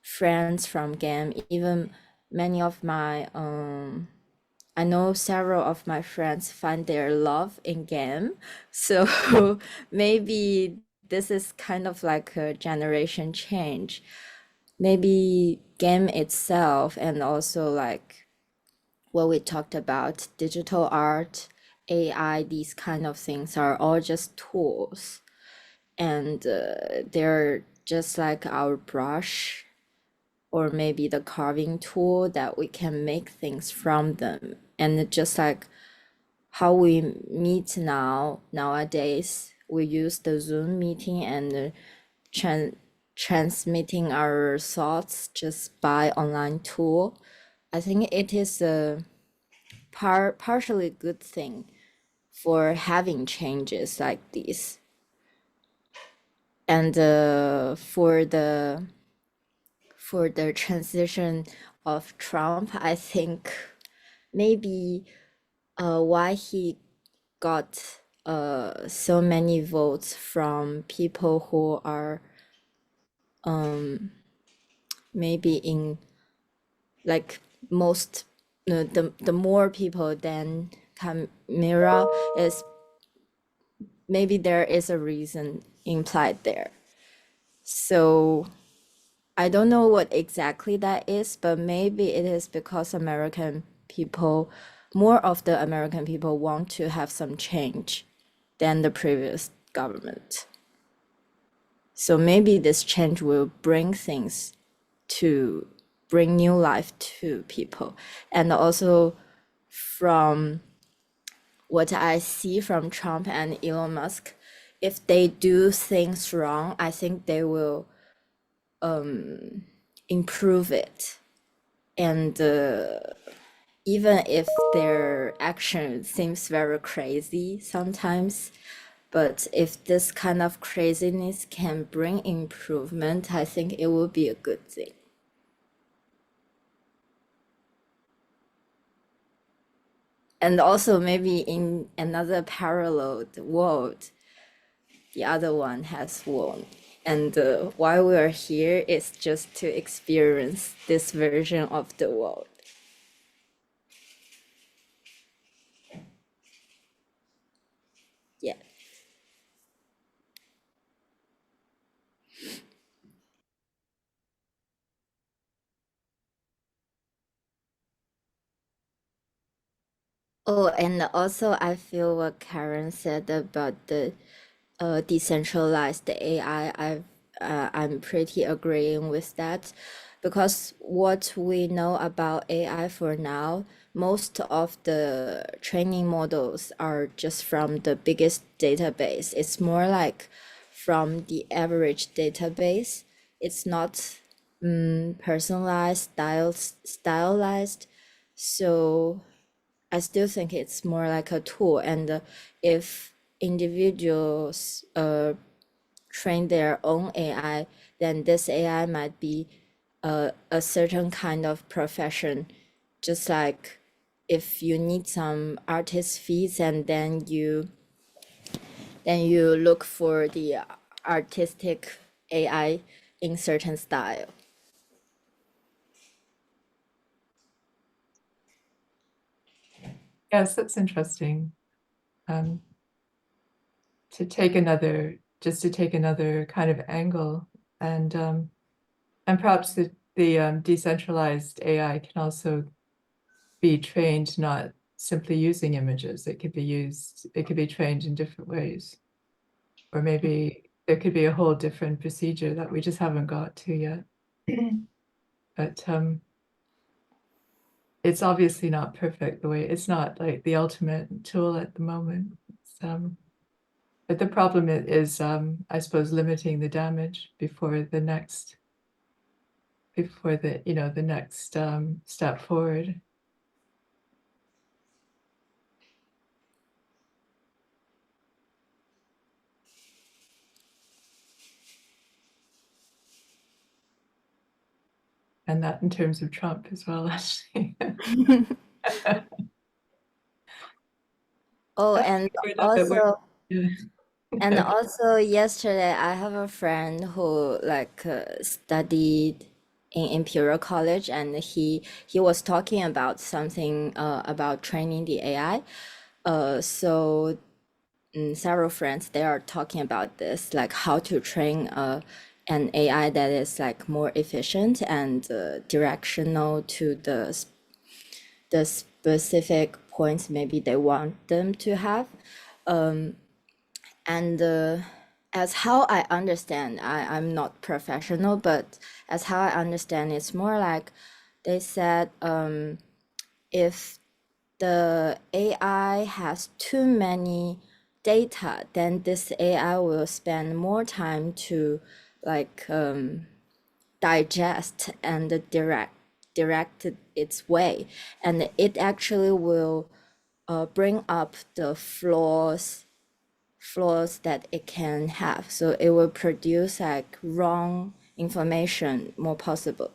friends from game. Even many of my I know several of my friends find their love in game. So maybe this is kind of like a generation change. Maybe game itself, and also like what we talked about, digital art, AI, these kind of things are all just tools. And they're just like our brush, or maybe the carving tool that we can make things from them. And just like how we meet nowadays, we use the Zoom meeting and transmitting our thoughts just by online tool. I think it is a partially good thing for having changes like these. And for the transition of Trump, I think maybe why he got so many votes from people who are maybe in like most the more people than Camera is, maybe there is a reason implied there. So I don't know what exactly that is, but maybe it is because more of the American people want to have some change than the previous government. So maybe this change will bring new life to people. And also from what I see from Trump and Elon Musk, if they do things wrong, I think they will improve it. And even if their action seems very crazy sometimes. But if this kind of craziness can bring improvement, I think it will be a good thing. And also maybe in another parallel world, the other one has won. And why we are here is just to experience this version of the world. Yeah. Oh, and also I feel what Karen said about the decentralized AI. I'm pretty agreeing with that, because what we know about AI for now, most of the training models are just from the biggest database. It's more like from the average database. It's not personalized, stylized. So I still think it's more like a tool. And if individuals train their own AI, then this AI might be a certain kind of profession. Just like if you need some artist fees, and then you look for the artistic AI in certain style. Yes, that's interesting. To take another kind of angle, and perhaps the decentralized AI can also be trained not simply using images. It could be trained in different ways, or maybe there could be a whole different procedure that we just haven't got to yet. But it's obviously not perfect the way it's not like the ultimate tool at the moment. But the problem is, I suppose, limiting the damage before the next step forward. And that in terms of Trump as well, actually. Oh, and also Yeah. and also yesterday I have a friend who studied in Imperial College, and he was talking about something about training the AI. So several friends, they are talking about this, like how to train an AI that is like more efficient and directional to the specific points maybe they want them to have. And as how I understand, I'm not professional, but as how I understand, it's more like they said if the AI has too many data, then this AI will spend more time to like digest and direct its way, and it actually will bring up the flaws that it can have. So it will produce like wrong information more possible.